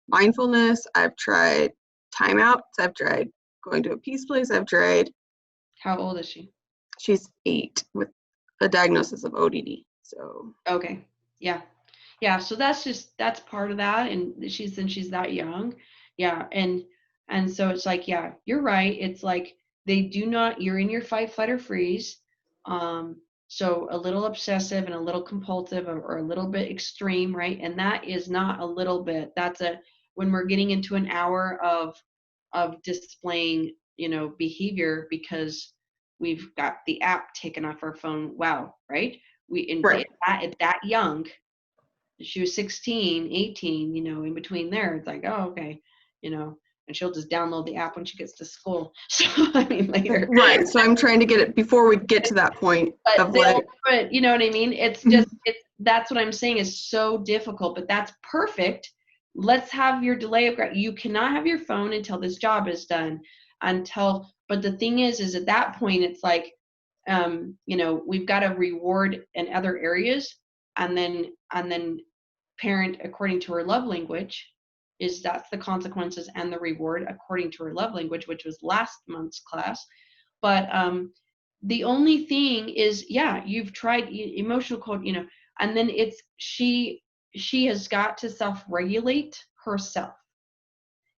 mindfulness. I've tried timeouts. I've tried going to a peace place. I've tried. How old is she? She's 8 with a diagnosis of ODD. So. Okay. Yeah. Yeah. So that's part of that. And she's that young. Yeah. And so it's like, yeah, you're right. It's like you're in your fight, flight, or freeze. So a little obsessive and a little compulsive, or a little bit extreme, right? And that is not a little bit. That's when we're getting into an hour of displaying, behavior because we've got the app taken off our phone. Wow, right? Right. At that young, she was 16, 18, in between there, it's like, oh, okay, and she'll just download the app when she gets to school. So I mean, later. Right. So I'm trying to get it before we get to that point of like. But you know what I mean? It's just, that's what I'm saying is so difficult, but that's perfect. Let's have your delay of you cannot have your phone until this job is done, but the thing is at that point, it's like, we've got to reward in other areas, and then parent according to her love language. That's the consequences and the reward according to her love language, which was last month's class. But the only thing is, yeah, you've tried emotional code, and then it's she has got to self-regulate herself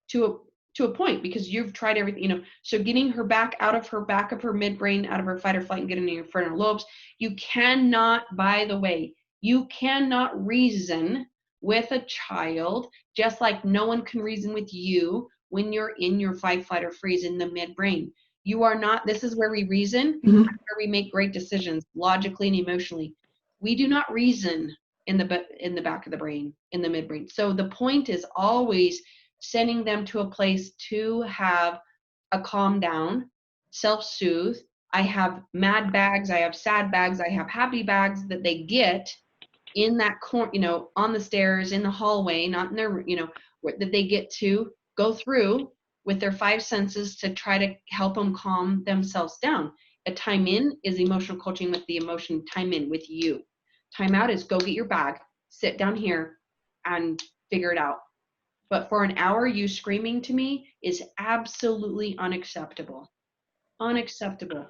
to a point, because you've tried everything, so getting her back of her midbrain, out of her fight or flight, and getting in her frontal lobes. You cannot, by the way, you cannot reason with a child, just like no one can reason with you when you're in your fight, flight, or freeze in the midbrain. You are not. This is where we reason, where we make great decisions logically and emotionally. We do not reason in the back of the brain, in the midbrain. So the point is always sending them to a place to have a calm down, self-soothe. I have mad bags, I have sad bags, I have happy bags that they get in that corner, on the stairs, in the hallway, not in their, that they get to go through with their 5 senses to try to help them calm themselves down. A time in is emotional coaching with the emotion. Time in with you. Time out is go get your bag, sit down here, and figure it out. But for an hour, you screaming to me is absolutely unacceptable. Unacceptable.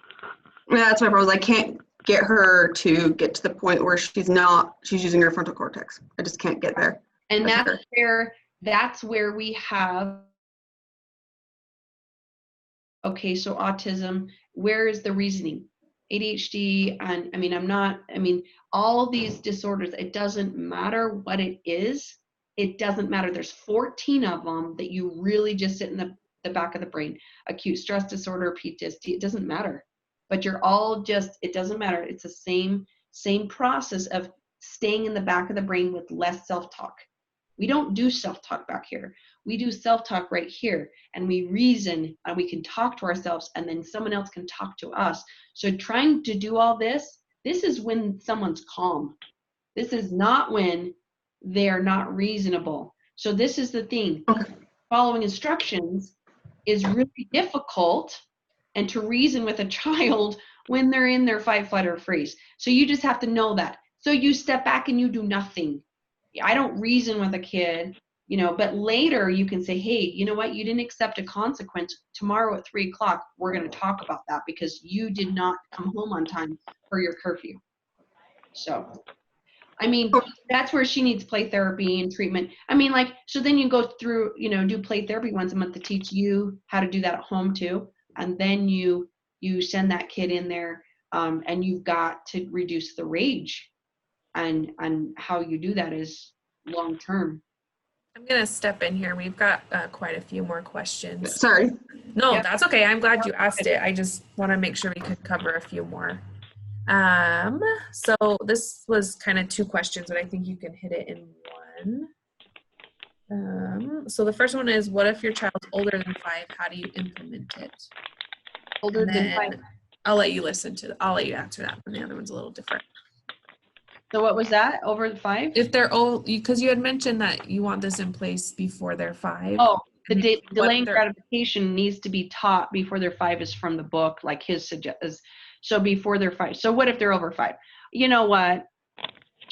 Yeah, that's my problem. I can't get her to get to the point where she's using her frontal cortex. I just can't get there. And that's where we have, okay, so autism, where is the reasoning? ADHD, and all these disorders, it doesn't matter what it is. It doesn't matter. There's 14 of them that you really just sit in the back of the brain. Acute stress disorder, PTSD, it doesn't matter. But you're all just, it doesn't matter. It's the same. Same process of staying in the back of the brain with less self-talk. We don't do self-talk back here. We do self-talk right here, and we reason and we can talk to ourselves, and then someone else can talk to us. So trying to do all this is when someone's calm. This is not when they're not reasonable. So this is the thing. Okay. Following instructions is really difficult, and to reason with a child when they're in their fight, flight, or freeze. So you just have to know that. So you step back and you do nothing. I don't reason with a kid, you know, but later you can say, hey, you know what? You didn't accept a consequence. Tomorrow at 3 o'clock, we're going to talk about that because you did not come home on time for your curfew. So, I mean, that's where she needs play therapy and treatment. I mean, like, so then you go through, you know, do play therapy once a month to teach you how to do that at home too. And then you send that kid in there, and you've got to reduce the rage. And how you do that is long term. I'm going to step in here. We've got quite a few more questions. Sorry. No, Yeah. that's okay. I'm glad you asked it. I just want to make sure we could cover a few more. So this was kind of 2 questions, but I think you can hit it in one. So the first one is, what if your child's older than 5? How do you implement it? Older And than then 5. I'll let you answer that one. The other one's a little different. So what was that? Over 5? If they're old, because you had mentioned that you want this in place before they're 5. Oh, the And what delaying they're- gratification needs to be taught before they're 5 is from the book, like his suggests. So before they're 5. So what if they're over 5? You know what?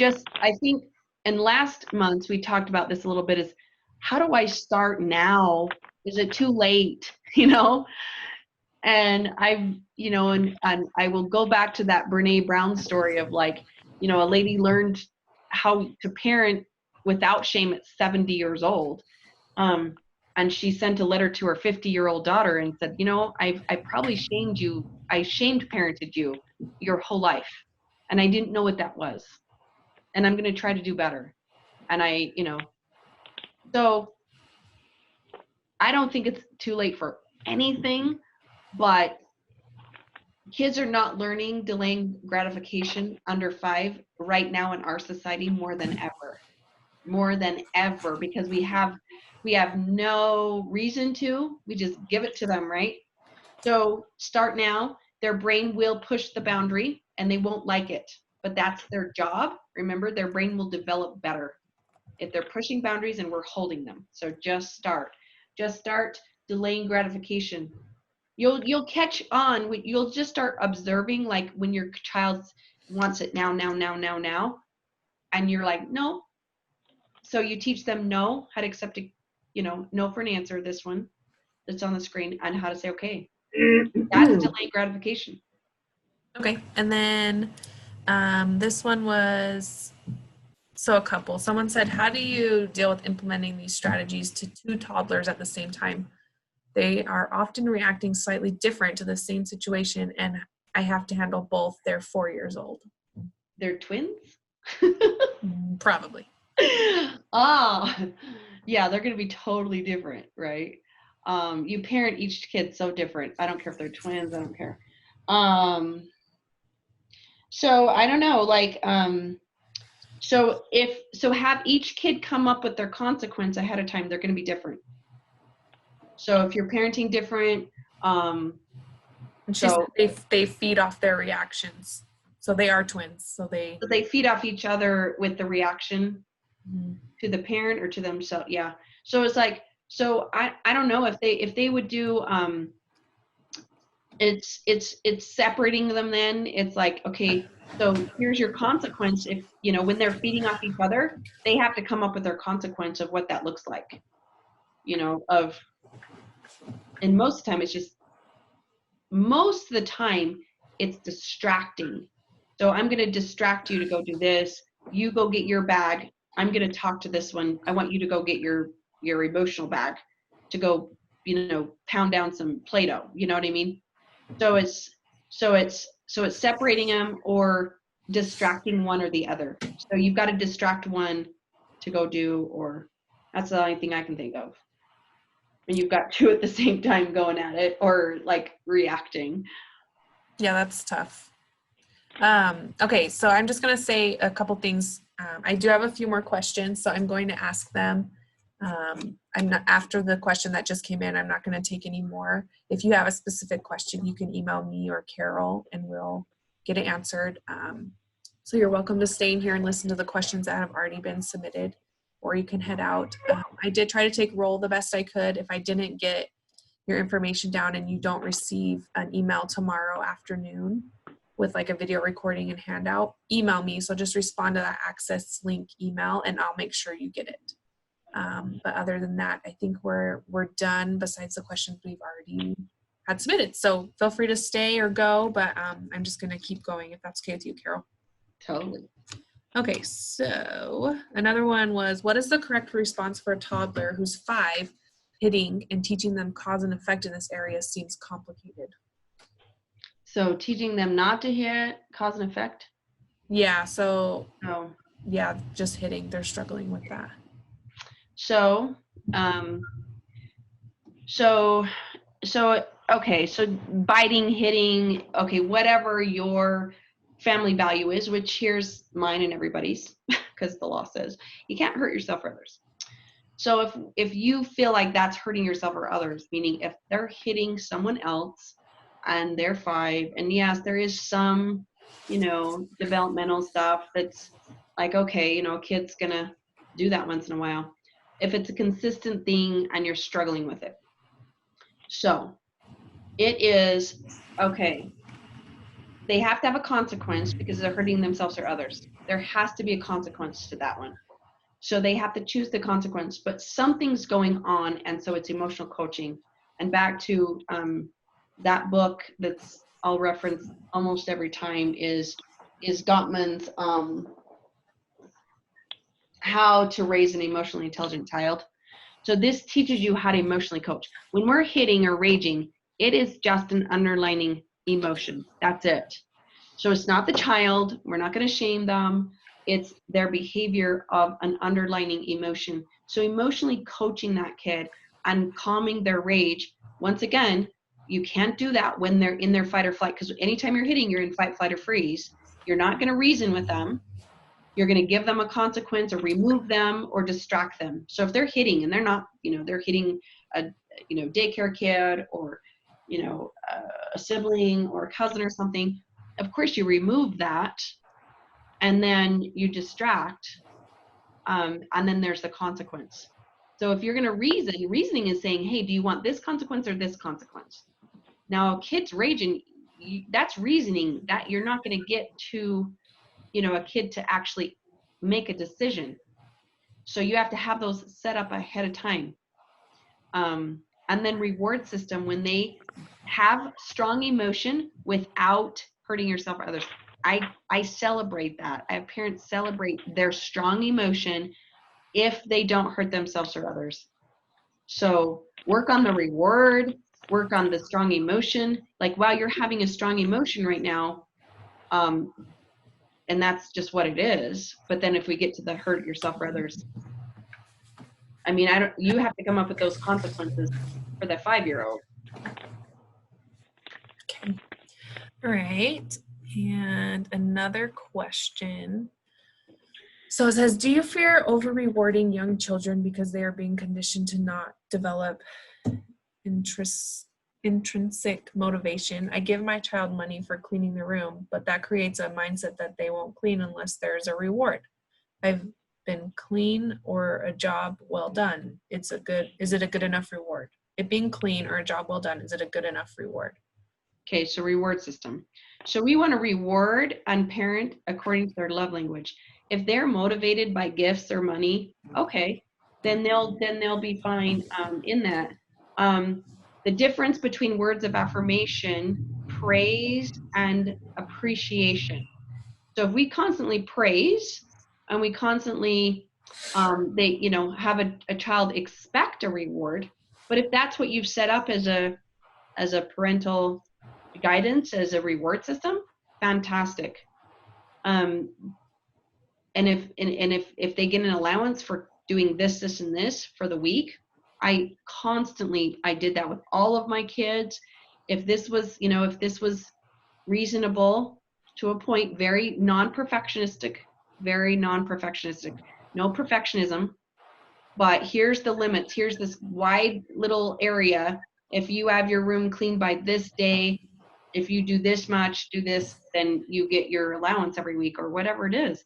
I think in last months we talked about this a little bit, is how do I start now? Is it too late? You know? And and I will go back to that Brene Brown story of, like, you know, a lady learned how to parent without shame at 70 years old. And she sent a letter to her 50-year-old daughter and said, you know, I probably shamed you. I shamed parented you your whole life. And I didn't know what that was. And I'm going to try to do better. And so I don't think it's too late for anything, but kids are not learning delaying gratification under 5 right now in our society more than ever, because we have no reason to. We just give it to them, right? So start now. Their brain will push the boundary and they won't like it, but that's their job. Remember, their brain will develop better if they're pushing boundaries and we're holding them. So just start delaying gratification. You'll catch on. You'll just start observing, like, when your child wants it now, and you're like, no. So you teach them no, how to accept it, no for an answer, this one that's on the screen, and how to say okay. That's delaying gratification. Okay. And then this one was, a couple. Someone said, how do you deal with implementing these strategies to 2 toddlers at the same time? They are often reacting slightly different to the same situation, and I have to handle both. They're 4 years old. They're twins? Probably. Yeah, they're going to be totally different, right? You parent each kid so different. I don't care if they're twins. I don't care. So I don't know, like, so have each kid come up with their consequence ahead of time. They're going to be different. So if you're parenting different, And she said they feed off their reactions. So they are twins. So they feed off each other with the reaction to the parent or to themselves. Yeah. So it's like, so I don't know if they would do, it's separating them. Then it's like, okay, so here's your consequence. If, when they're feeding off each other, they have to come up with their consequence of what that looks like, and most of the time it's distracting. So I'm going to distract you to go do this. You go get your bag. I'm going to talk to this one. I want you to go get your emotional bag to go, pound down some Play-Doh. You know what I mean? So it's separating them or distracting one or the other. So you've got to distract one to go do, or that's the only thing I can think of. And you've got 2 at the same time going at it or like reacting. Yeah, that's tough. Okay, so I'm just going to say a couple things. I do have a few more questions, so I'm going to ask them. I'm not, after the question that just came in, I'm not going to take any more. If you have a specific question, you can email me or Carol and we'll get it answered. So you're welcome to stay in here and listen to the questions that have already been submitted, or you can head out. I did try to take roll the best I could. If I didn't get your information down and you don't receive an email tomorrow afternoon with like a video recording and handout, email me. So just respond to that access link email and I'll make sure you get it. But other than that, I think we're done besides the questions we've already had submitted. So feel free to stay or go, but I'm just going to keep going if that's okay with you, Carol. Totally. Okay, so another one was, what is the correct response for a toddler who's 5? Hitting and teaching them cause and effect in this area seems complicated. So teaching them not to hit, cause and effect? Yeah, so No. yeah, just hitting. They're struggling with that. So, okay, so biting, hitting, okay, whatever your family value is, which here's mine and everybody's, because the law says you can't hurt yourself or others. So if you feel like that's hurting yourself or others, meaning if they're hitting someone else and they're 5, and yes, there is some, developmental stuff that's like, okay, a kid's gonna do that once in a while. If it's a consistent thing and you're struggling with it. So it is, okay, they have to have a consequence because they're hurting themselves or others. There has to be a consequence to that one. So they have to choose the consequence, but something's going on, and so it's emotional coaching. And back to that book that's I'll reference almost every time is Gottman's How to Raise an Emotionally Intelligent Child. So this teaches you how to emotionally coach. When we're hitting or raging, it is just an underlining emotion. That's it. So it's not the child. We're not going to shame them. It's their behavior of an underlining emotion. So emotionally coaching that kid and calming their rage. Once again, you can't do that when they're in their fight or flight, because anytime you're hitting, you're in fight, flight, or freeze. You're not going to reason with them. You're going to give them a consequence or remove them or distract them. So if they're hitting and they're not, they're hitting a, daycare kid or, a sibling or a cousin or something, of course you remove that and then you distract, and then there's the consequence. So if you're going to reasoning is saying, hey, do you want this consequence or this consequence? Now, kids raging, that's reasoning that you're not going to get to, a kid to actually make a decision. So you have to have those set up ahead of time. And then reward system, when they have strong emotion without hurting yourself or others. I celebrate that. I have parents celebrate their strong emotion if they don't hurt themselves or others. So work on the reward, work on the strong emotion. Like, wow, you're having a strong emotion right now. And that's just what it is. But then if we get to the hurt yourself or others, I mean, you have to come up with those consequences for the 5-year-old. Okay. All right. And another question. So it says, do you fear over rewarding young children because they are being conditioned to not develop intrinsic motivation? I give my child money for cleaning the room, but that creates a mindset that they won't clean unless there's a reward. I've been clean or a job well done. Is it a good enough reward? It being clean or a job well done, is it a good enough reward? Okay, so reward system. So we want to reward and parent according to their love language. If they're motivated by gifts or money, okay, then they'll be fine in that. The difference between words of affirmation, praise, and appreciation. So if we constantly praise and we constantly have a child expect a reward, but if that's what you've set up as a parental guidance, as a reward system, fantastic. And if they get an allowance for doing this and this for the week, I did that with all of my kids. If this was reasonable to a point, very non-perfectionistic, no perfectionism, but here's the limits. Here's this wide little area. If you have your room cleaned by this day, if you do this much, do this, then you get your allowance every week or whatever it is.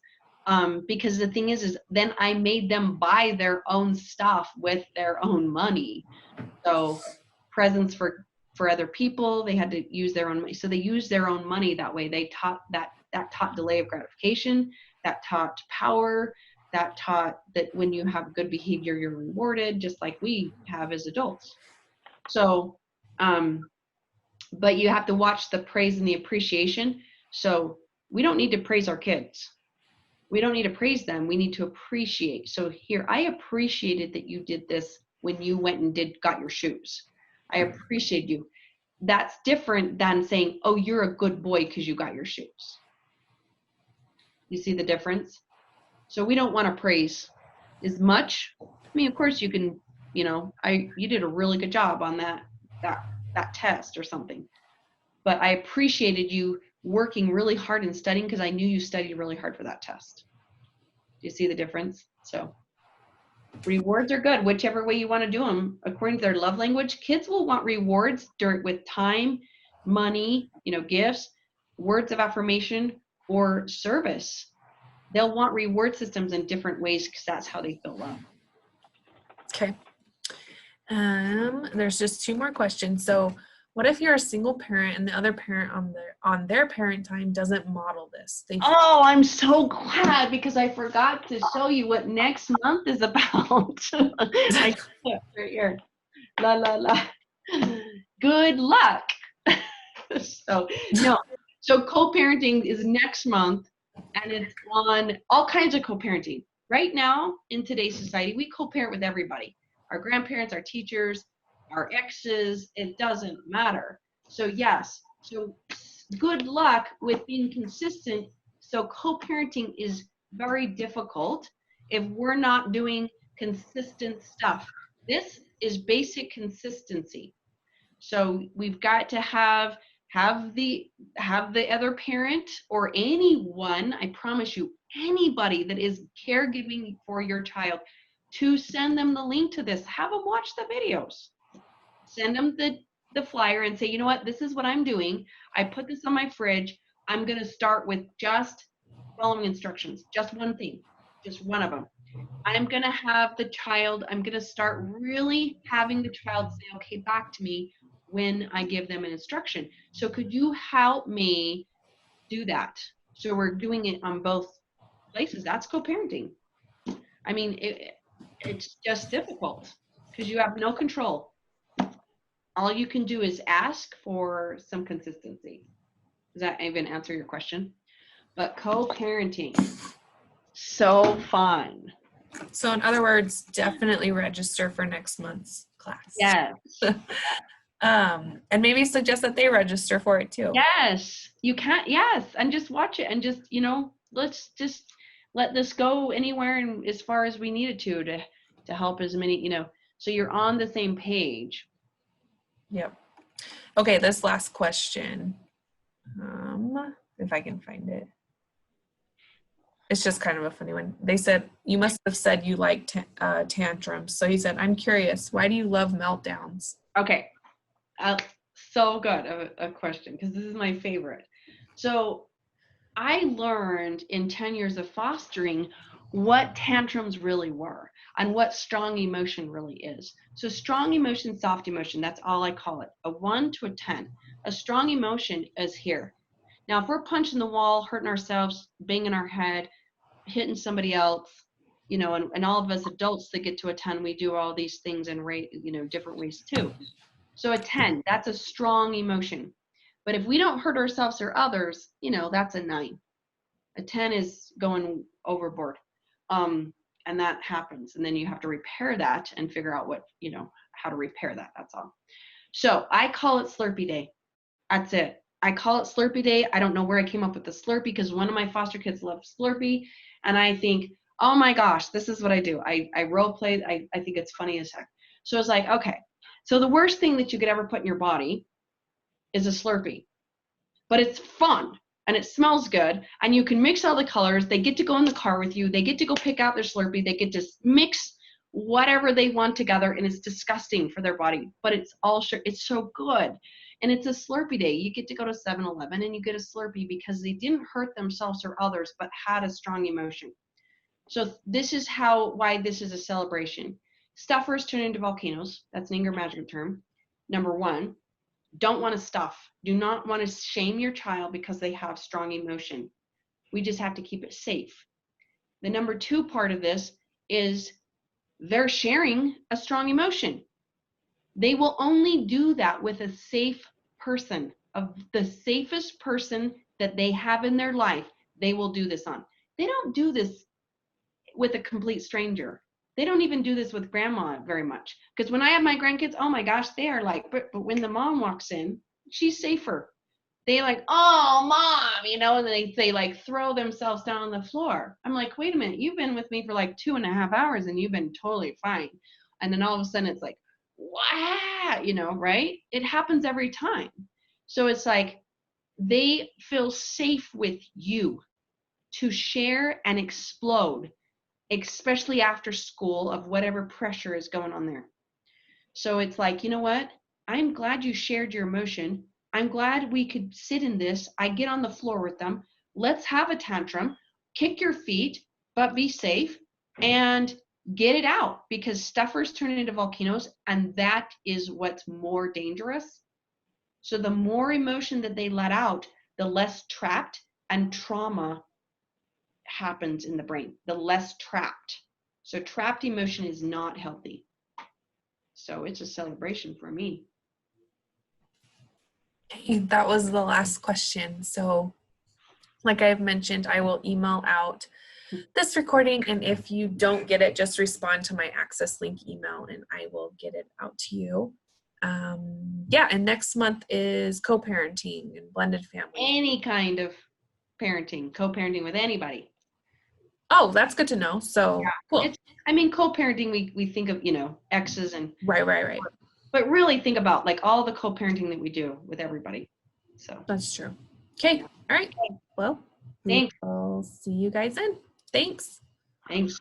Because the thing is then I made them buy their own stuff with their own money. So presents for other people, they had to use their own money. So they used their own money that way. They taught that taught delay of gratification, that taught power, that taught that when you have good behavior, you're rewarded, just like we have as adults. So, but you have to watch the praise and the appreciation. So we don't need to praise our kids. We don't need to praise them. We need to appreciate. So here, I appreciated that you did this when you went and got your shoes. I appreciate you. That's different than saying, oh, you're a good boy because you got your shoes. You see the difference? So we don't want to praise as much. I mean, of course you can, you did a really good job on that test or something. But I appreciated you working really hard and studying because I knew you studied really hard for that test. Do you see the difference? So rewards are good, whichever way you want to do them. According to their love language, kids will want rewards with time, money, gifts, words of affirmation, or service. They'll want reward systems in different ways because that's how they feel love. Okay. There's just 2 more questions. So what if you're a single parent and the other parent on their parent time doesn't model this? Oh, I'm so glad because I forgot to show you what next month is about. I right here. La la la. Good luck. So co-parenting is next month, and it's on all kinds of co-parenting. Right now in today's society, we co-parent with everybody. Our grandparents, our teachers, our exes, it doesn't matter. So yes, so good luck with being consistent. So co-parenting is very difficult if we're not doing consistent stuff. This is basic consistency. So we've got to have the other parent or anyone, I promise you, anybody that is caregiving for your child, to send them the link to this. Have them watch the videos. Send them the flyer and say, you know what, this is what I'm doing. I put this on my fridge. I'm going to start with just following instructions. Just one thing, just one of them. I'm going to have the child, I'm going to start really having the child say, okay, back to me when I give them an instruction. So could you help me do that? So we're doing it on both places. That's co-parenting. I mean, it's just difficult because you have no control. All you can do is ask for some consistency. Does that even answer your question? But co-parenting, so fun. So in other words, definitely register for next month's class. Yes. And maybe suggest that they register for it too. Yes, you can. Yes, and just watch it and just, let's just let this go anywhere and as far as we need it to help as many, so you're on the same page. Yep. Okay, this last question. If I can find it. It's just kind of a funny one. They said, you must have said you like tantrums. So he said, I'm curious, why do you love meltdowns? Okay. So good of a question because this is my favorite. So I learned in 10 years of fostering what tantrums really were and what strong emotion really is. So strong emotion, soft emotion, that's all I call it. A 1 to a 10. A strong emotion is here. Now, if we're punching the wall, hurting ourselves, banging our head, hitting somebody else, and all of us adults that get to a 10, we do all these things in different ways too. So a 10, that's a strong emotion. But if we don't hurt ourselves or others, that's a 9. A 10 is going overboard. And that happens. And then you have to repair that and figure out how to repair that. That's all. So I call it Slurpee Day. That's it. I call it Slurpee Day. I don't know where I came up with the Slurpee because one of my foster kids loves Slurpee. And I think, oh my gosh, this is what I do. I role play. I think it's funny as heck. So it's like, okay. So the worst thing that you could ever put in your body is a Slurpee. But it's fun. and it smells good, and you can mix all the colors. They get to go in the car with you. They get to go pick out their Slurpee. They get to mix whatever they want together, and it's disgusting for their body, but it's so good. And it's a Slurpee day. You get to go to 7-Eleven and you get a Slurpee because they didn't hurt themselves or others, but had a strong emotion. So this is why this is a celebration. Stuffers turn into volcanoes. That's an English magic term. Number one, don't want to stuff. Do not want to shame your child because they have strong emotion. We just have to keep it safe. The number two part of this is they're sharing a strong emotion. They will only do that with a safe person, of the safest person that they have in their life. They will do this on. They don't do this with a complete stranger. They don't even do this with grandma very much. Because when I have my grandkids, oh my gosh, they are like, but when the mom walks in, she's safer. They like, oh, mom, and they like throw themselves down on the floor. I'm like, wait a minute, you've been with me for like 2.5 hours and you've been totally fine. And then all of a sudden it's like, wow, right? It happens every time. So it's like they feel safe with you to share and explode, especially after school, of whatever pressure is going on there. So it's like, you know what? I'm glad you shared your emotion. I'm glad we could sit in this. I get on the floor with them. Let's have a tantrum, kick your feet, but be safe and get it out, because stuffers turn into volcanoes, and that is what's more dangerous. So the more emotion that they let out, the less trapped and trauma happens in the brain, the less trapped. So trapped emotion is not healthy. So it's a celebration for me. Okay, that was the last question. So like I've mentioned, I will email out this recording, and if you don't get it, just respond to my access link email and I will get it out to you. Yeah, and next month is co-parenting and blended family. Any kind of parenting, co-parenting with anybody. Oh, that's good to know. So Yeah. Cool. Co-parenting, we think of, exes and Right. but really think about like all the co-parenting that we do with everybody. So That's true. Okay. All right. Well, Thanks. we'll see you guys then. Thanks. Thanks.